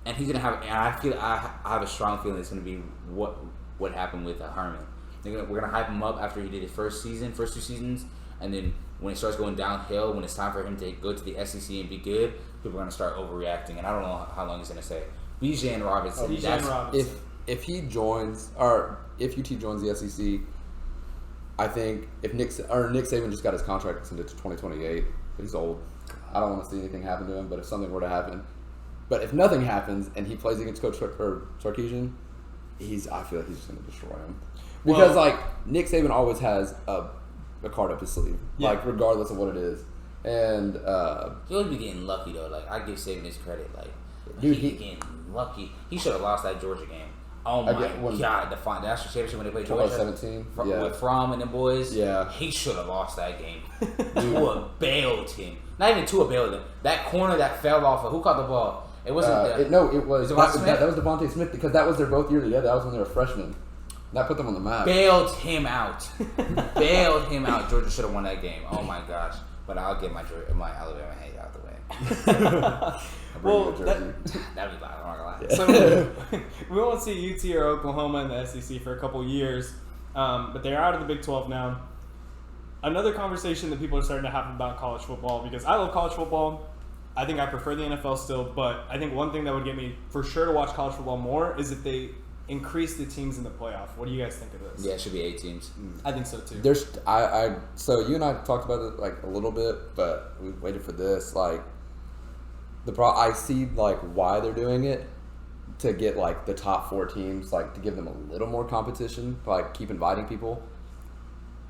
And he's gonna have. And I have a strong feeling it's gonna be what happened with Herman. We're gonna hype him up after he did his first 2 seasons, and then when it starts going downhill, when it's time for him to go to the SEC and be good, people are gonna start overreacting. And I don't know how long he's gonna say. Bijan Robinson. Bijan that's Robinson. If he joins or if UT joins the SEC, I think if Nick Saban just got his contract extended to 2028, he's old. I don't want to see anything happen to him, but if something were to happen, but if nothing happens and he plays against Coach Sarkisian, I feel like he's just going to destroy him because like Nick Saban always has a card up his sleeve, Yeah. like regardless of what it is, and he'll be getting lucky though. Like I give Saban his credit. Like Dude, he he- getting lucky. He should have lost that Georgia game. Oh my god, the national championship when they played Georgia 2017, with Fromm and the boys. Yeah. he should have lost that game. Tua bailed him. Not even Tua bailed him. That corner that fell off. Who caught the ball? It wasn't. it was Devontae Smith? that was Devontae Smith because that was their both year together. That was when they were freshmen. That put them on the map. bailed him out. Bailed him out. Georgia should have won that game. Oh my gosh. But I'll get my Alabama hate out the way. I'll bring you a jersey. That'd be loud. I'm not gonna lie. So we won't see UT or Oklahoma in the SEC for a couple years, but they're out of the Big 12 now. Another conversation that people are starting to have about college football, because I love college football. I think I prefer the NFL still, but I think one thing that would get me for sure to watch college football more is if they increase the teams in the playoff. What do you guys think of this? Yeah, it should be 8 teams. I think so too. So you and I talked about it like a little bit, but we waited for this. Like I see like why they're doing it, to get like the top 4 teams, like to give them a little more competition, like keep inviting people.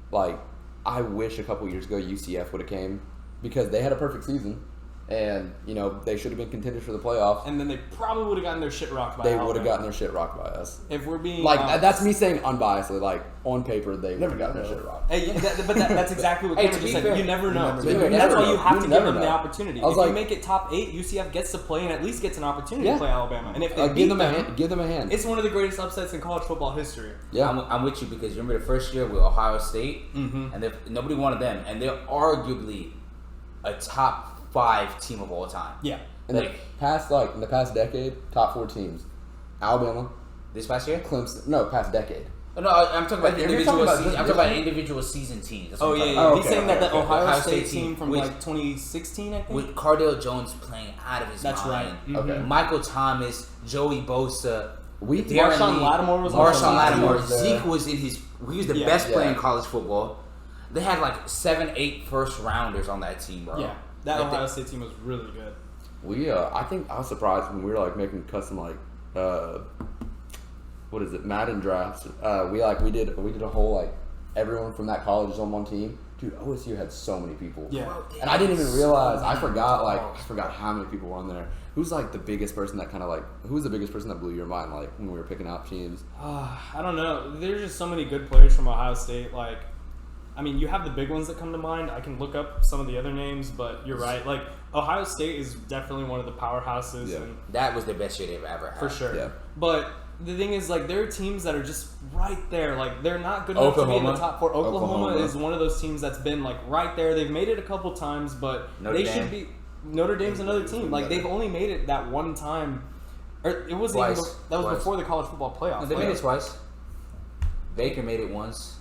Like I wish a couple years ago UCF would have came, because they had a perfect season. And, you know, they should have been contenders for the playoffs. And then they probably would have gotten their shit rocked by They would have gotten their shit rocked by us. If we're being like, that's me saying unbiasedly. Like, on paper, they would have gotten their shit rocked. Hey, that's exactly what Cameron just said. Fair, You never know. never That's know. why you have to give them know. the opportunity. If you make it top 8, UCF gets to play and at least gets an opportunity to play Alabama. And if they beat them, give them a hand. It's one of the greatest upsets in college football history. Yeah, I'm with you, because you remember the first year with Ohio State, and nobody wanted them, and they're arguably a top 5 team of all time. Yeah. In the past decade, top 4 teams: Alabama, This past year, Clemson. No, past decade. No, I'm talking about You're individual. talking about I'm talking about individual season teams. That's Oh what I'm yeah, talking about. he's saying that the Ohio State State team from with- like 2016, I think. With Cardale Jones playing out of his That's mind. right. Okay. Michael Thomas, Joey Bosa, Marshawn Lattimore was on Marshawn the Lattimore. team. Zeke was he was the best player in college football. They had like 7, 8 first rounders on that team, bro. Yeah, that Ohio State team was really good. I think I was surprised when we were like making custom Madden drafts. We did a whole like everyone from that college is on one team. Dude, OSU had so many people. Yeah. And I didn't even realize. I forgot how many people were on there. Who's like the biggest person that who was the biggest person that blew your mind, like when we were picking out teams? I don't know. There's just so many good players from Ohio State. Like, I mean, you have the big ones that come to mind. I can look up some of the other names, but you're right. Like, Ohio State is definitely one of the powerhouses. Yeah. And That was the best year they've ever had. for sure. Yeah. But the thing is, like, there are teams that are just right there. Like, they're not good enough to be in the top 4. Oklahoma is one of those teams that's been, like, right there. They've made it a couple times, but should be. Notre Dame's another team. Like, they've only made it that one time. Or it wasn't even, that was before the college football playoff. No, they made it twice. Baker made it once.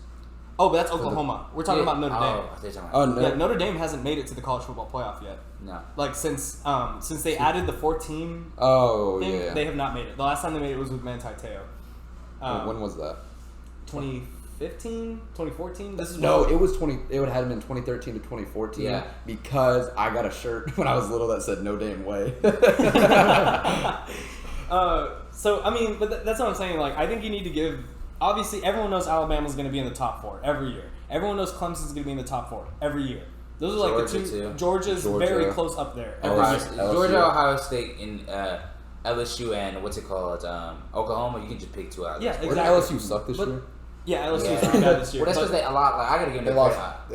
Oh, but that's Oklahoma. We're talking about Notre Dame. No. Yeah, Notre Dame hasn't made it to the college football playoff yet. No. Like since they added the 4-team thing, Yeah. they have not made it. The last time they made it was with Manti Te'o. When was that? 2015, 2014. This is It was 20. It would have been 2013 to 2014. Yeah. Because I got a shirt when I was little that said "No damn way." So I mean, but that's what I'm saying. Like, I think you need to give. Obviously, everyone knows Alabama's going to be in the top 4 every year. Everyone knows Clemson's going to be in the top 4 every year. Those are like Georgia, the two. too. Georgia's very close up there. Georgia, Ohio State, and LSU, and what's it called? Oklahoma. You can just pick 2 out. Yeah, Where exactly. did LSU suck this year? Yeah, LSU's pretty bad this year. Well, that's because they a lot. Like, I gotta give them They lost.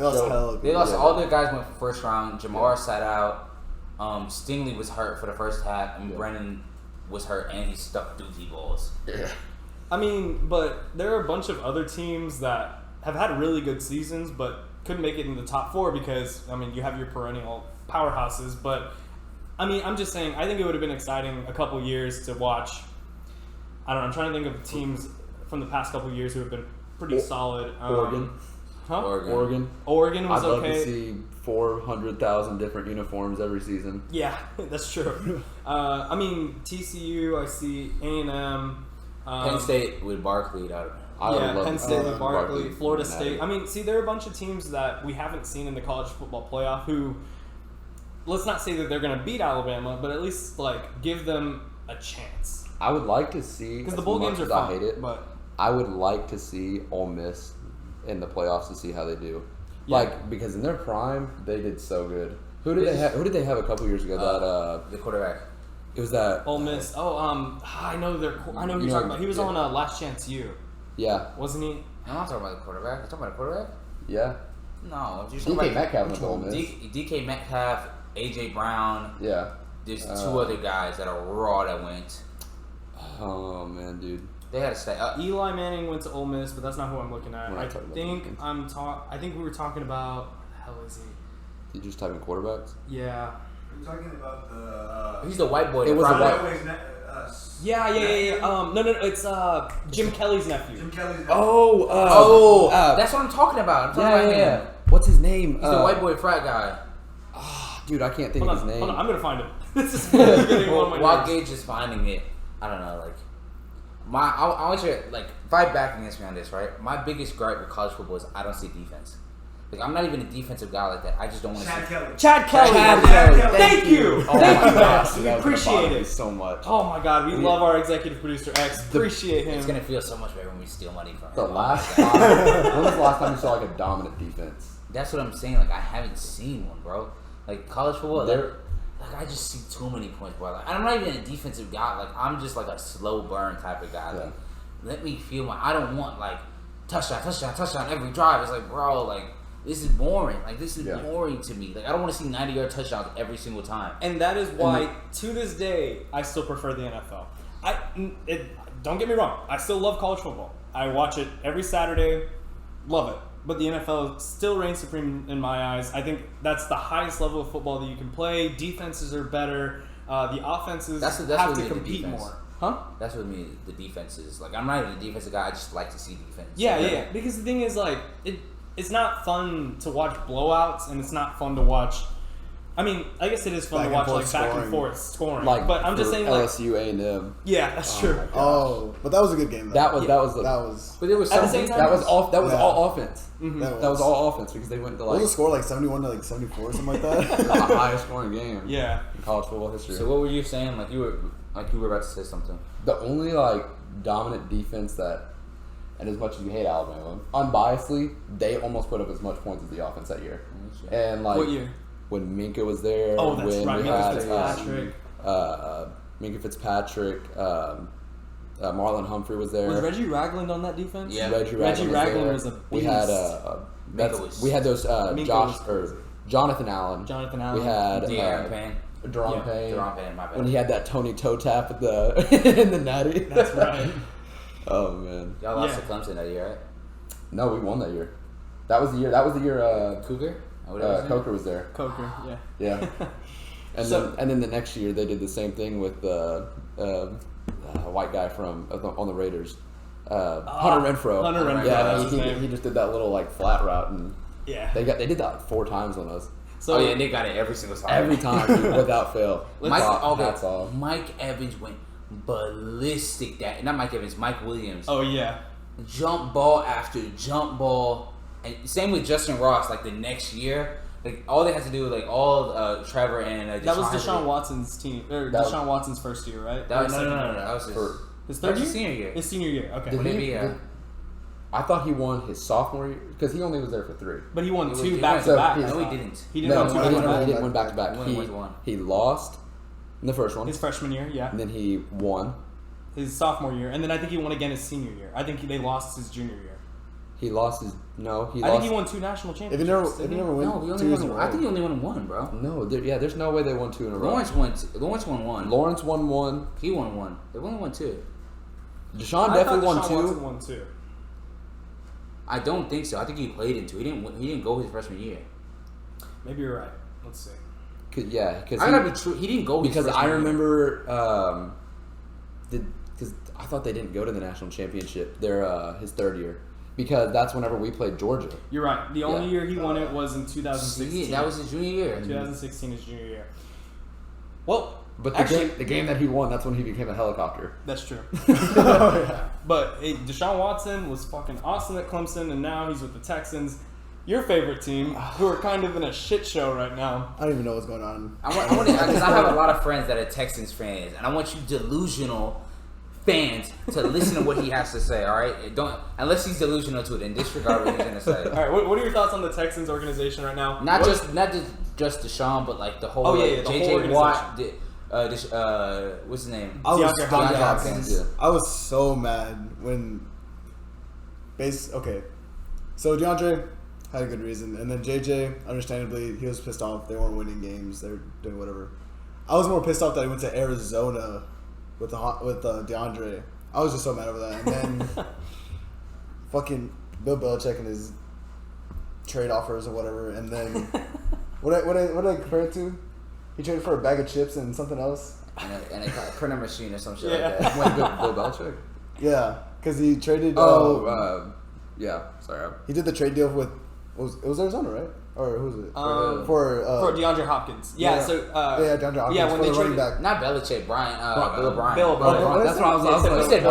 They lost all their guys went for first round. Jamar sat out. Stingley was hurt for the first half, and Brennan was hurt, and he stuck doozy balls. Yeah. I mean, but there are a bunch of other teams that have had really good seasons, but couldn't make it in the top 4 because, I mean, you have your perennial powerhouses. But, I mean, I'm just saying, I think it would have been exciting a couple years to watch. I don't know, I'm trying to think of teams from the past couple years who have been pretty solid. Oregon. Huh? Oregon. Oregon was I'd love okay. to see 400,000 different uniforms every season. Yeah, that's true. I mean, TCU, I see A&M. Penn State with Barkley. Penn State with Barkley, Florida Natty. State. I mean, see, there are a bunch of teams that we haven't seen in the college football playoff who, let's not say that they're going to beat Alabama, but at least like give them a chance. I would like to see, Because the bowl games are fun, I hate it, but I would like to see Ole Miss in the playoffs to see how they do. Yeah. Like, because in their prime, they did so good. Who did they have a couple years ago? The quarterback. It was that Ole Miss. I know who you're talking about. He was on Last Chance U. Yeah. Wasn't he? No, I'm not talking about the quarterback. You talking about the quarterback? Yeah. No. DK Metcalf went to Ole Miss. DK Metcalf, AJ Brown. Yeah. There's 2 other guys that are raw that went. Oh man, dude. They had to stay up. Eli Manning went to Ole Miss, but that's not who I'm looking at. We're not talking about I think we were talking about. What the hell is he? Did you just type in quarterbacks? Yeah. We're talking about the. He's the white boy. It was the a white white- Yeah. No, it's Jim Kelly's nephew. Jim Kelly's. That's what I'm talking about. I'm talking about him. What's his name? He's the white boy frat guy. Dude, I can't think Hold of on, his name. I'm gonna find him. This is getting one of my While nerves. Gage is finding it, I don't know, like I want you to fight back against me on this, right? My biggest gripe with college football is I don't see defense. Like I'm not even a defensive guy like that. I just don't want to see. Chad Kelly. Thank you. Oh Thank my you, gosh, Max. We that was gonna appreciate bother me it. so much. Oh my God, we love our executive producer X. Appreciate him. It's gonna feel so much better when we steal money from him. The last time, when was the last time you saw like a dominant defense? That's what I'm saying. Like I haven't seen one, bro. Like college football, like I just see too many points, bro. Like I'm not even a defensive guy. Like I'm just like a slow burn type of guy. Yeah. Like let me feel I don't want like touchdown every drive. It's like, bro, like this is boring. Like this is boring to me. Like I don't want to see 90-yard touchdowns every single time. And that is why, to this day, I still prefer the NFL. Don't get me wrong. I still love college football. I watch it every Saturday. Love it. But the NFL still reigns supreme in my eyes. I think that's the highest level of football that you can play. Defenses are better. The offenses That's have what to made the compete defense. more. Huh? That's what me the defense is. Like I'm not even a defensive guy. I just like to see defense. Yeah. Because the thing is, like, it's not fun to watch blowouts, and it's not fun to watch. I mean, I guess it is fun to watch like back and forth scoring. Like, but I'm just saying, like, LSU, A&M. yeah, that's true. But that was a good game. Though. That was. But there was At the something. same time, That was all. That was Yeah. all offense. Mhm. That was all offense because they went to What like was the score, like 71 to like 74 or something like that? the highest scoring game Yeah. in college football history. So what were you saying? Like you were about to say something. The only like dominant defense that, and as much as you hate Alabama, unbiasedly, they almost put up as much points as the offense that year. And like What year? when Minka was there, Oh, that's when right. we Minka had Fitzpatrick. Minka Fitzpatrick, Marlon Humphrey was there. Was Reggie Ragland on that defense? Yeah. Reggie Reggie Ragland Ragland was was there. a We had Minka was- we had those Minka Josh was or crazy. Jonathan Allen. Jonathan Allen. We had De'Aaron Payne. De'Aaron Yeah. Payne. De'Aaron Payne, my bad. When he had that Tony toe tap at the in the natty. That's right. Oh man. Y'all lost Yeah. to Clemson that year, right? No, we won that year. That was the year. Cougar? Or whatever his name? Coker was there. Coker, yeah. Yeah. And So- then the next year they did the same thing with the white guy from on the Raiders, Hunter Renfro. Hunter Renfro, Yeah, that's his he name. just did that little like flat route, and Yeah. they did that like 4 times on us. So Oh yeah, and they got it every single time. Every time, dude, without fail. Mike Mike Evans went ballistic. Not Mike Evans, Mike Williams. Oh yeah. Jump ball after jump ball, and same with Justin Ross. Like the next year, like all they had to do, like all Trevor and That was Deshaun had to Deshaun do- Watson's team, or That was- Deshaun Watson's first year, right? That Or was, no, second no, year? that was his, For- His that third was year? his senior year. His senior year, okay. Did Maybe, he- yeah. I thought he won his sophomore year because he only was there for 3. But he won He 2 went- back to so back. he's- No, he didn't. He didn't No, win he 2 didn't, back he to didn't win back to back. He won one. He lost in the first one, His freshman year, yeah. and then he won. His sophomore year, and then I think he won again his senior year. I think they lost his junior year. He lost his I think he won 2 national if championships. you never didn't he? win No, he 2 only years in a won. I row. think he only won one, bro. No, there's no way they won 2 in a row. Lawrence won one. Lawrence won 1. He won one. They only won 2. Deshaun I definitely thought won Deshaun 2. Watson won 2. I don't think so. I think he played in 2. He didn't go his freshman year. Maybe you're right. Let's see. Because I gotta be true. He didn't go his because freshman I year. remember because I thought they didn't go to the national championship his 3rd year because that's whenever we played Georgia. You're right. The only Yeah. year he won it was in 2016. See, that was his junior year. 2016 his junior year. Well, But actually, the game that he won, that's when he became a helicopter. that's true. But hey, Deshaun Watson was fucking awesome at Clemson, and now he's with the Texans, your favorite team, who are kind of in a shit show right now. I don't even know what's going on. I want because I have a lot of friends that are Texans fans, and I want you delusional fans to listen to what he has to say. All right, don't unless he's delusional to it, then disregard what he's gonna say. All right, what are your thoughts on the Texans organization right now? Not just Deshaun, but like the whole Oh, yeah, like, yeah, the whole JJ Watt. What's his name? I was DeAndre DeAndre Hopkins. Hopkins. Yeah. I was so mad when so DeAndre had a good reason, and then JJ, understandably, he was pissed off. They weren't winning games. They were doing whatever. I was more pissed off that he went to Arizona with DeAndre. I was just so mad over that. And then fucking Bill Belichick and his trade offers or whatever. And then what did I compare it to? He traded for a bag of chips and something else. and a printer machine or some shit Yeah. like that. Wait, Bill Belichick? Yeah, because he traded. Yeah. Sorry. he did the trade deal with. It was Arizona, right? Or who was it? For DeAndre Hopkins. Yeah. Yeah. So DeAndre Hopkins when for they the running traded- back. Not Belichick, Bill O'Brien. Bill O'Brien. That's what I was You like. said Belichick. I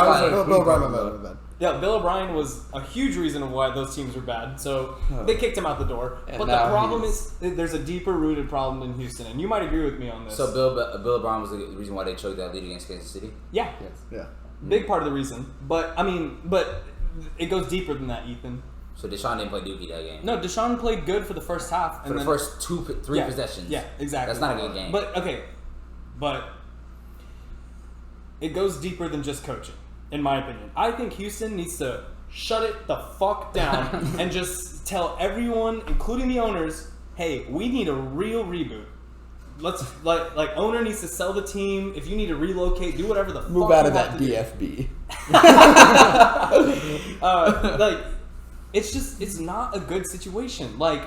was like, Bill O'Brien, my bad. Yeah, Bill O'Brien was a huge reason of why those teams were bad. So they kicked him out the door. And But the now problem he's- is there's a deeper rooted problem in Houston, and you might agree with me on this. So Bill O'Brien was the reason why they choked that lead against Kansas City. yeah, Yeah. big part of the reason. But it goes deeper than that, Ethan. So Deshaun didn't play Dookie that game. No, Deshaun played good for the first half, For the first three yeah, possessions. Yeah, exactly. That's not a good game. But it goes deeper than just coaching, in my opinion. I think Houston needs to shut it the fuck down and just tell everyone, including the owners, hey, we need a real reboot. Let's like owner needs to sell the team. If you need to relocate, do whatever the Move fuck out of you have that to do. DFB. It's not a good situation. Like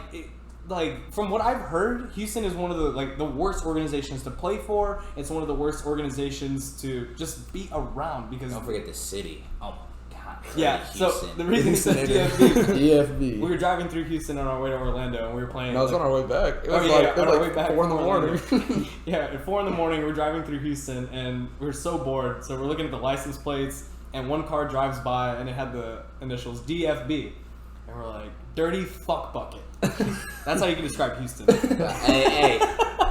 from what I've heard, Houston is one of the worst organizations to play for. It's one of the worst organizations to just be around because Don't forget the city. Oh my god. yeah. So Houston. the reason he said DFB, DFB. we were driving through Houston on our way to Orlando, and we were playing. No, it was on our way back. It was on our way back 4 in the from morning. Orlando. Yeah, at 4 in the morning, we're driving through Houston, and we were so bored. So we're looking at the license plates, and one car drives by, and it had the initials DFB, and we're like, dirty fuck bucket. That's how you can describe Houston. Hey,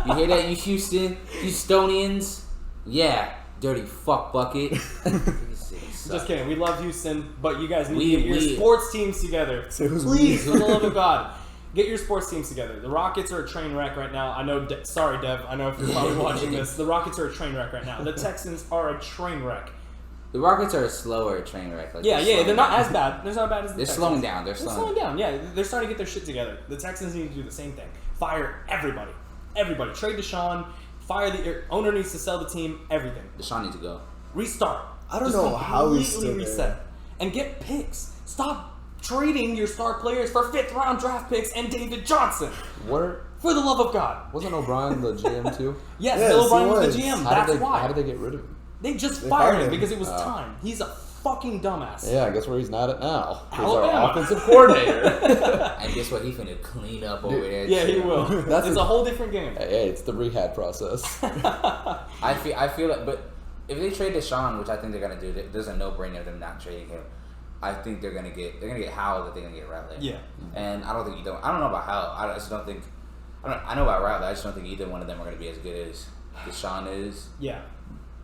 you hear that, you Houstonians? Yeah, dirty fuck bucket. Just kidding. We love Houston, but you guys need to get your we- sports teams together. So who's Please, we? for the love of God, get your sports teams together. The Rockets are a train wreck right now. I know. Sorry, Dev. I know if you're probably watching this. The Rockets are a train wreck right now. The Texans are a train wreck. The Rockets are a slower train wreck. Like Yeah, slowing they're not down. as bad. They're not as bad as the They're Texans. slowing down. They're slowing down. Yeah, they're starting to get their shit together. The Texans need to do the same thing. Fire everybody. Everybody. Trade Deshaun. Fire the owner needs to sell the team. Everything. Deshaun needs to go. Restart. I don't Just know how he's still completely reset. And get picks. Stop trading your star players for 5th round draft picks and David Johnson. What? For the love of God. Wasn't O'Brien the GM too? Yes, Yes, Bill O'Brien he was was. the GM. How That's did they, why. How did they get rid of him? They just They fired fired him him. because it was time. He's a fucking dumbass. Yeah, I guess where he's not at now. He's Alabama. our offensive coordinator. And guess what? He finna clean up over there. Yeah, he too. will. That's It's a whole different game. Hey, it's the rehab process. I feel like, but if they trade Deshaun, which I think they're gonna do, there's a no-brainer of them not trading him. I think they're gonna get Howell, that they're gonna get Rattler. Yeah. And I don't think I don't know about Howell. I just don't think. I know about Rattler. I just don't think either one of them are gonna be as good as Deshaun is, Yeah.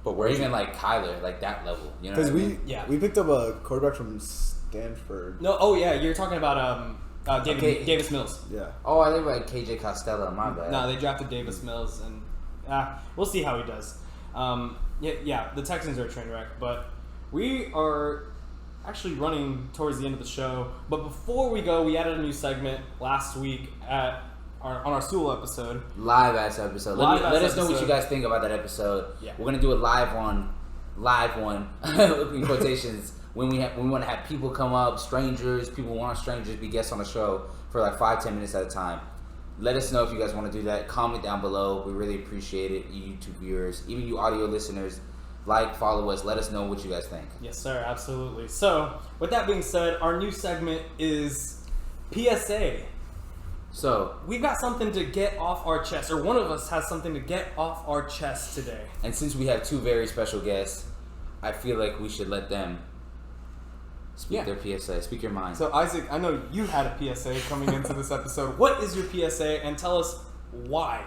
But or where's even like Kyler, like that level. You know, Because what I mean? Yeah. we picked up a quarterback from Stanford. No, oh yeah, you're talking about Davis Mills. Yeah. Oh, I think like KJ Costello. My bad. No, they drafted Davis Mills, and we'll see how he does. Yeah, the Texans are a train wreck, but we are actually running towards the end of the show. But before we go, we added a new segment last week on our Sewell episode. Live ass episode. Live Let ass us know what episode. you guys think about that episode. Yeah. We're gonna do a live one in quotations. When we want to have people come up, strangers, people want strangers be guests on the show for like 5-10 minutes at a time. Let us know if you guys want to do that. Comment down below. We really appreciate it. You YouTube viewers, even you audio listeners, like, follow us. Let us know what you guys think. Yes, sir, absolutely. So, with that being said, our new segment is PSA. So, We've got something to get off our chest, or one of us has something to get off our chest today. and since we have two very special guests, I feel like we should let them speak their PSA. Speak your mind. So, Isaac, I know you had a PSA coming into this episode. What is your PSA, and tell us why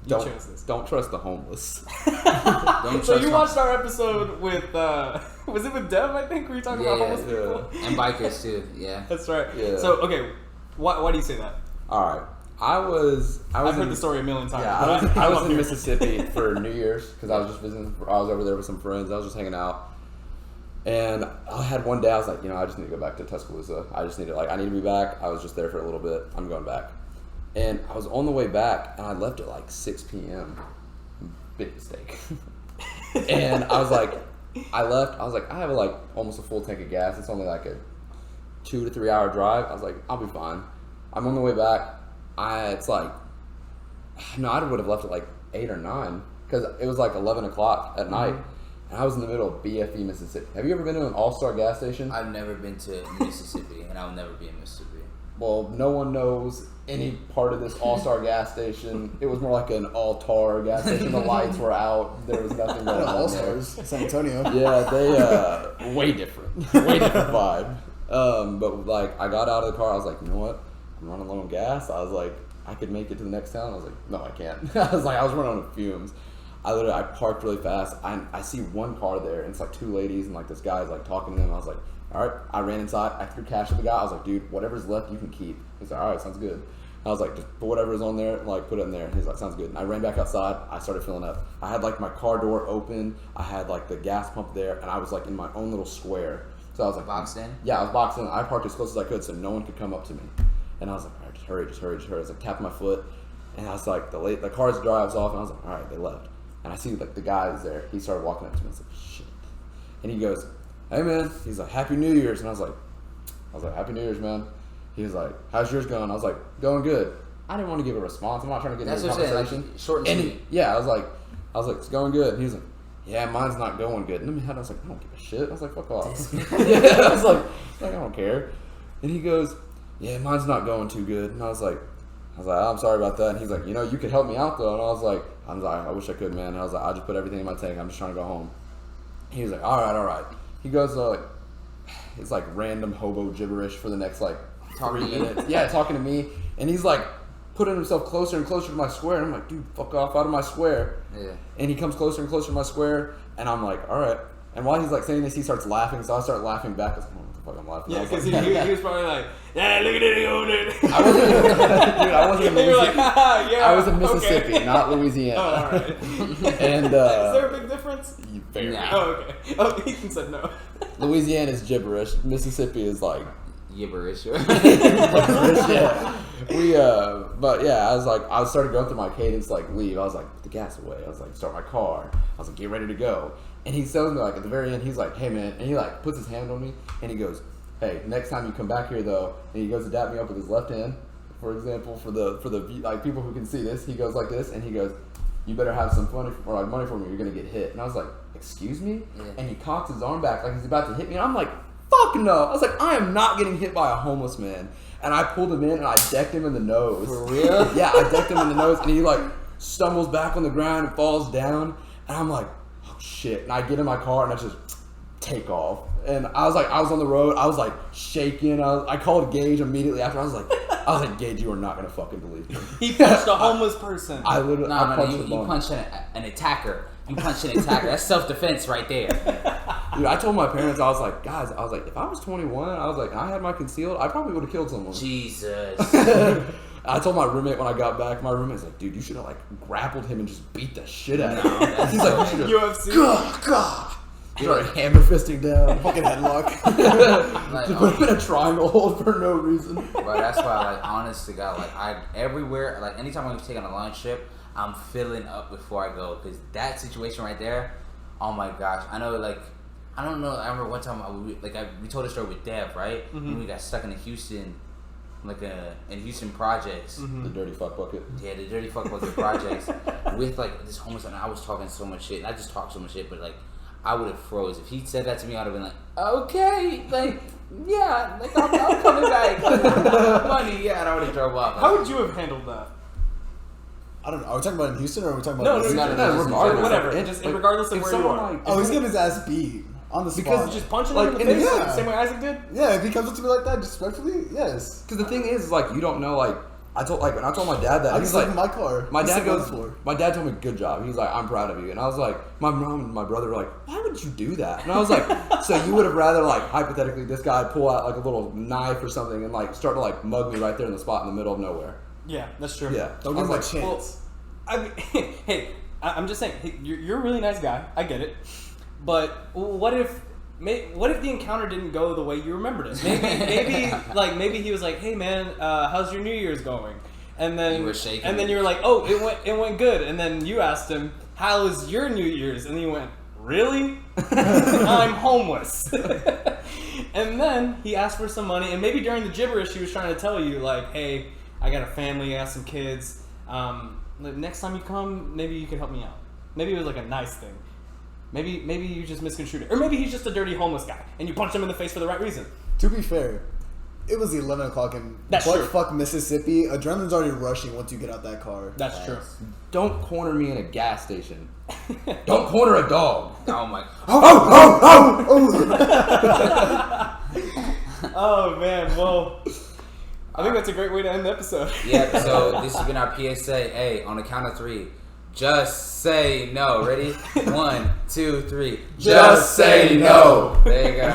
you chose this? Don't trust the homeless. Don't So trust you them. watched our episode with, was it with Dev, I think? Were you talking about homeless people? And bikers too. Yeah. That's right. Yeah. So, okay, why do you say that? All right. I've heard the story a million times. Yeah, but I was love in hearing it. Mississippi for New Year's because I was just visiting. I was over there with some friends. I was just hanging out, and I had one day I was like, I just need to go back to Tuscaloosa. I just need to I need to be back. I was just there for a little bit. I'm going back, and I was on the way back, and I left at like 6 p.m. Big mistake. And I was like, I have almost a full tank of gas. It's only like a 2 to 3 hour drive. I was like, I'll be fine. I'm on the way back. I would have left at like 8 or 9 because it was like 11 o'clock at night, and I was in the middle of BFE, Mississippi. Have you ever been to an All-Star gas station? I've never been to Mississippi, and I'll never be in Mississippi. Well, no one knows any part of this All-Star gas station. It was more like an all-tar gas station. The lights were out. There was nothing going on there. All-Stars, San Antonio. Yeah, they way different vibe. But like, I got out of the car. I was like, you know what? I'm running low on gas. I was like, I could make it to the next town. I was like, no, I can't. I was running on fumes. I parked really fast. I see one car there, and it's like two ladies, and like this guy's like talking to them. I was like, all right. I ran inside. I threw cash at the guy. I was like, dude, whatever's left, you can keep. He's like, all right, sounds good. I was like, just put whatever's on there, like put it in there. He's like, sounds good. And I ran back outside. I started filling up. I had like my car door open. I had like the gas pump there, and I was like in my own little square. So I was like, boxed in? Yeah, I was boxed in. I parked as close as I could so no one could come up to me. And I was like, all right, just hurry. I was like tapping my foot. And I was like, the car's drives off, and I was like, all right, they left. And I see like the guy is there. He started walking up to me. I was like, shit. And he goes, hey man. He's like, Happy New Year's. And I was like, Happy New Year's, man. He was like, how's yours going? I was like, going good. I didn't want to give a response. I'm not trying to get into a conversation. Like, short and sweet. Yeah, I was like, it's going good. And he was like, yeah, mine's not going good. And in my head, I was like, I don't give a shit. I was like, fuck off. I was like, I don't care. And he goes, yeah, mine's not going too good. And I was like, I'm sorry about that. And he's like, you could help me out though. And I was like, I wish I could, man. And I was like, I just put everything in my tank. I'm just trying to go home. He was like, all right. He goes, it's like random hobo gibberish for the next like 3 minutes. Yeah, talking to me. And he's like putting himself closer and closer to my square. And I'm like, dude, fuck off out of my square. Yeah. And he comes closer and closer to my square. And I'm like, all right. And while he's like saying this, he starts laughing. So I start laughing back. I was like, what the fuck, I'm laughing. Yeah, because he was probably like, yeah, look at it, own it. I wasn't in Mississippi. Like, yeah, I was in Mississippi, okay. not Louisiana. Oh, all right. And is there a big difference? Very. Nah. Oh, okay. Oh, Ethan said no. Louisiana is gibberish. Mississippi is like gibberish. Yeah. But yeah, I started going through my cadence to like leave. I was like, put the gas away. I was like, start my car. I was like, get ready to go. And he tells me like at the very end, he's like, hey man, and he like puts his hand on me and he goes, hey, next time you come back here though, and he goes to dap me up with his left hand, for example, for the like people who can see this, he goes like this and he goes, you better have some money for me, you're gonna get hit. And I was like, excuse me? Yeah. And he cocks his arm back like he's about to hit me, and I'm like, fuck no. I was like, I am not getting hit by a homeless man. And I pulled him in and I decked him in the nose. For real? Yeah, I decked him in the nose and he like stumbles back on the ground and falls down. And I'm like, oh shit. And I get in my car and I just take off. And I was on the road. I was like shaking. I called Gage immediately after. I was like, Gage, you are not gonna fucking believe me. He punched a homeless person. I literally, you punched an attacker. You punched an attacker. That's self-defense right there. Dude, I told my parents, I was like, guys, if I was 21, I was like, and I had my concealed, I probably would have killed someone. Jesus. I told my roommate when I got back, my roommate's like, dude, you should have like grappled him and just beat the shit out of him. He's like, UFC. God. Started hammer fisting down. Fucking headlock. Like, just put him in a triangle hold for no reason. But that's why, like, honest to God, like, everywhere, like, anytime I'm taking a lunch trip, I'm filling up before I go. Because that situation right there, oh my gosh. I know, like, I don't know. I remember one time, we told a story with Dev, right? Mm-hmm. When we got stuck in Houston, in Houston projects. Mm-hmm. The dirty fuck bucket. Yeah, the dirty fuck bucket projects. With, like, this homeless man. I was talking so much shit. And I just talked so much shit, but, like, I would have froze. If he said that to me, I would have been like, okay, like, yeah, like, I'm coming back. Money, yeah, and I would have drove off. How would you have handled that? I don't know. Are we talking about in Houston or are we talking about... No, regardless. Whatever. Just regardless of where you are. Oh, he's getting his ass beat on the spot. Because just punching him in the face yeah. the same way Isaac did? Yeah, if he comes up to me like that, respectfully, yes. Because the thing is, like, you don't know, like, when I told my dad that, I was like, in my car. My dad told me, good job. He's like, I'm proud of you. And I was like, my mom and my brother were like, why would you do that? And I was like, so you would have rather, like, hypothetically, this guy pull out, like, a little knife or something and, like, start to, like, mug me right there in the spot in the middle of nowhere. Yeah, that's true. Yeah. Don't give him a chance. Well, I mean, hey, I'm just saying, hey, you're a really nice guy. I get it. But what if the encounter didn't go the way you remembered it? Maybe he was like, hey, man, how's your New Year's going? And then you were shaking. And then you were like, oh, it went good. And then you asked him, how was your New Year's? And he went, really? I'm homeless. And then he asked for some money, and maybe during the gibberish he was trying to tell you, like, hey, I got a family, I got some kids. Next time you come, maybe you can help me out. Maybe it was like a nice thing. Maybe you just misconstrued it. Or maybe he's just a dirty homeless guy and you punched him in the face for the right reason. To be fair, it was 11 o'clock in butt-fuck Mississippi. Adrenaline's already rushing once you get out that car. That's true. Don't corner me in a gas station. Don't corner a dog. Oh my. Oh man, well, I think that's a great way to end the episode. Yeah, so this has been our PSA. Hey, on the count of 3, just say no. Ready? 1, 2, 3. Just say no. There you go.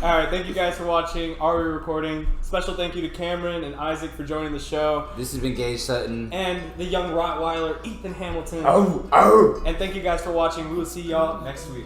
All right, thank you guys for watching. Are We Recording? Special thank you to Cameron and Isaac for joining the show. This has been Gage Sutton. And the young Rottweiler, Ethan Hamilton. Oh. And thank you guys for watching. We will see y'all next week.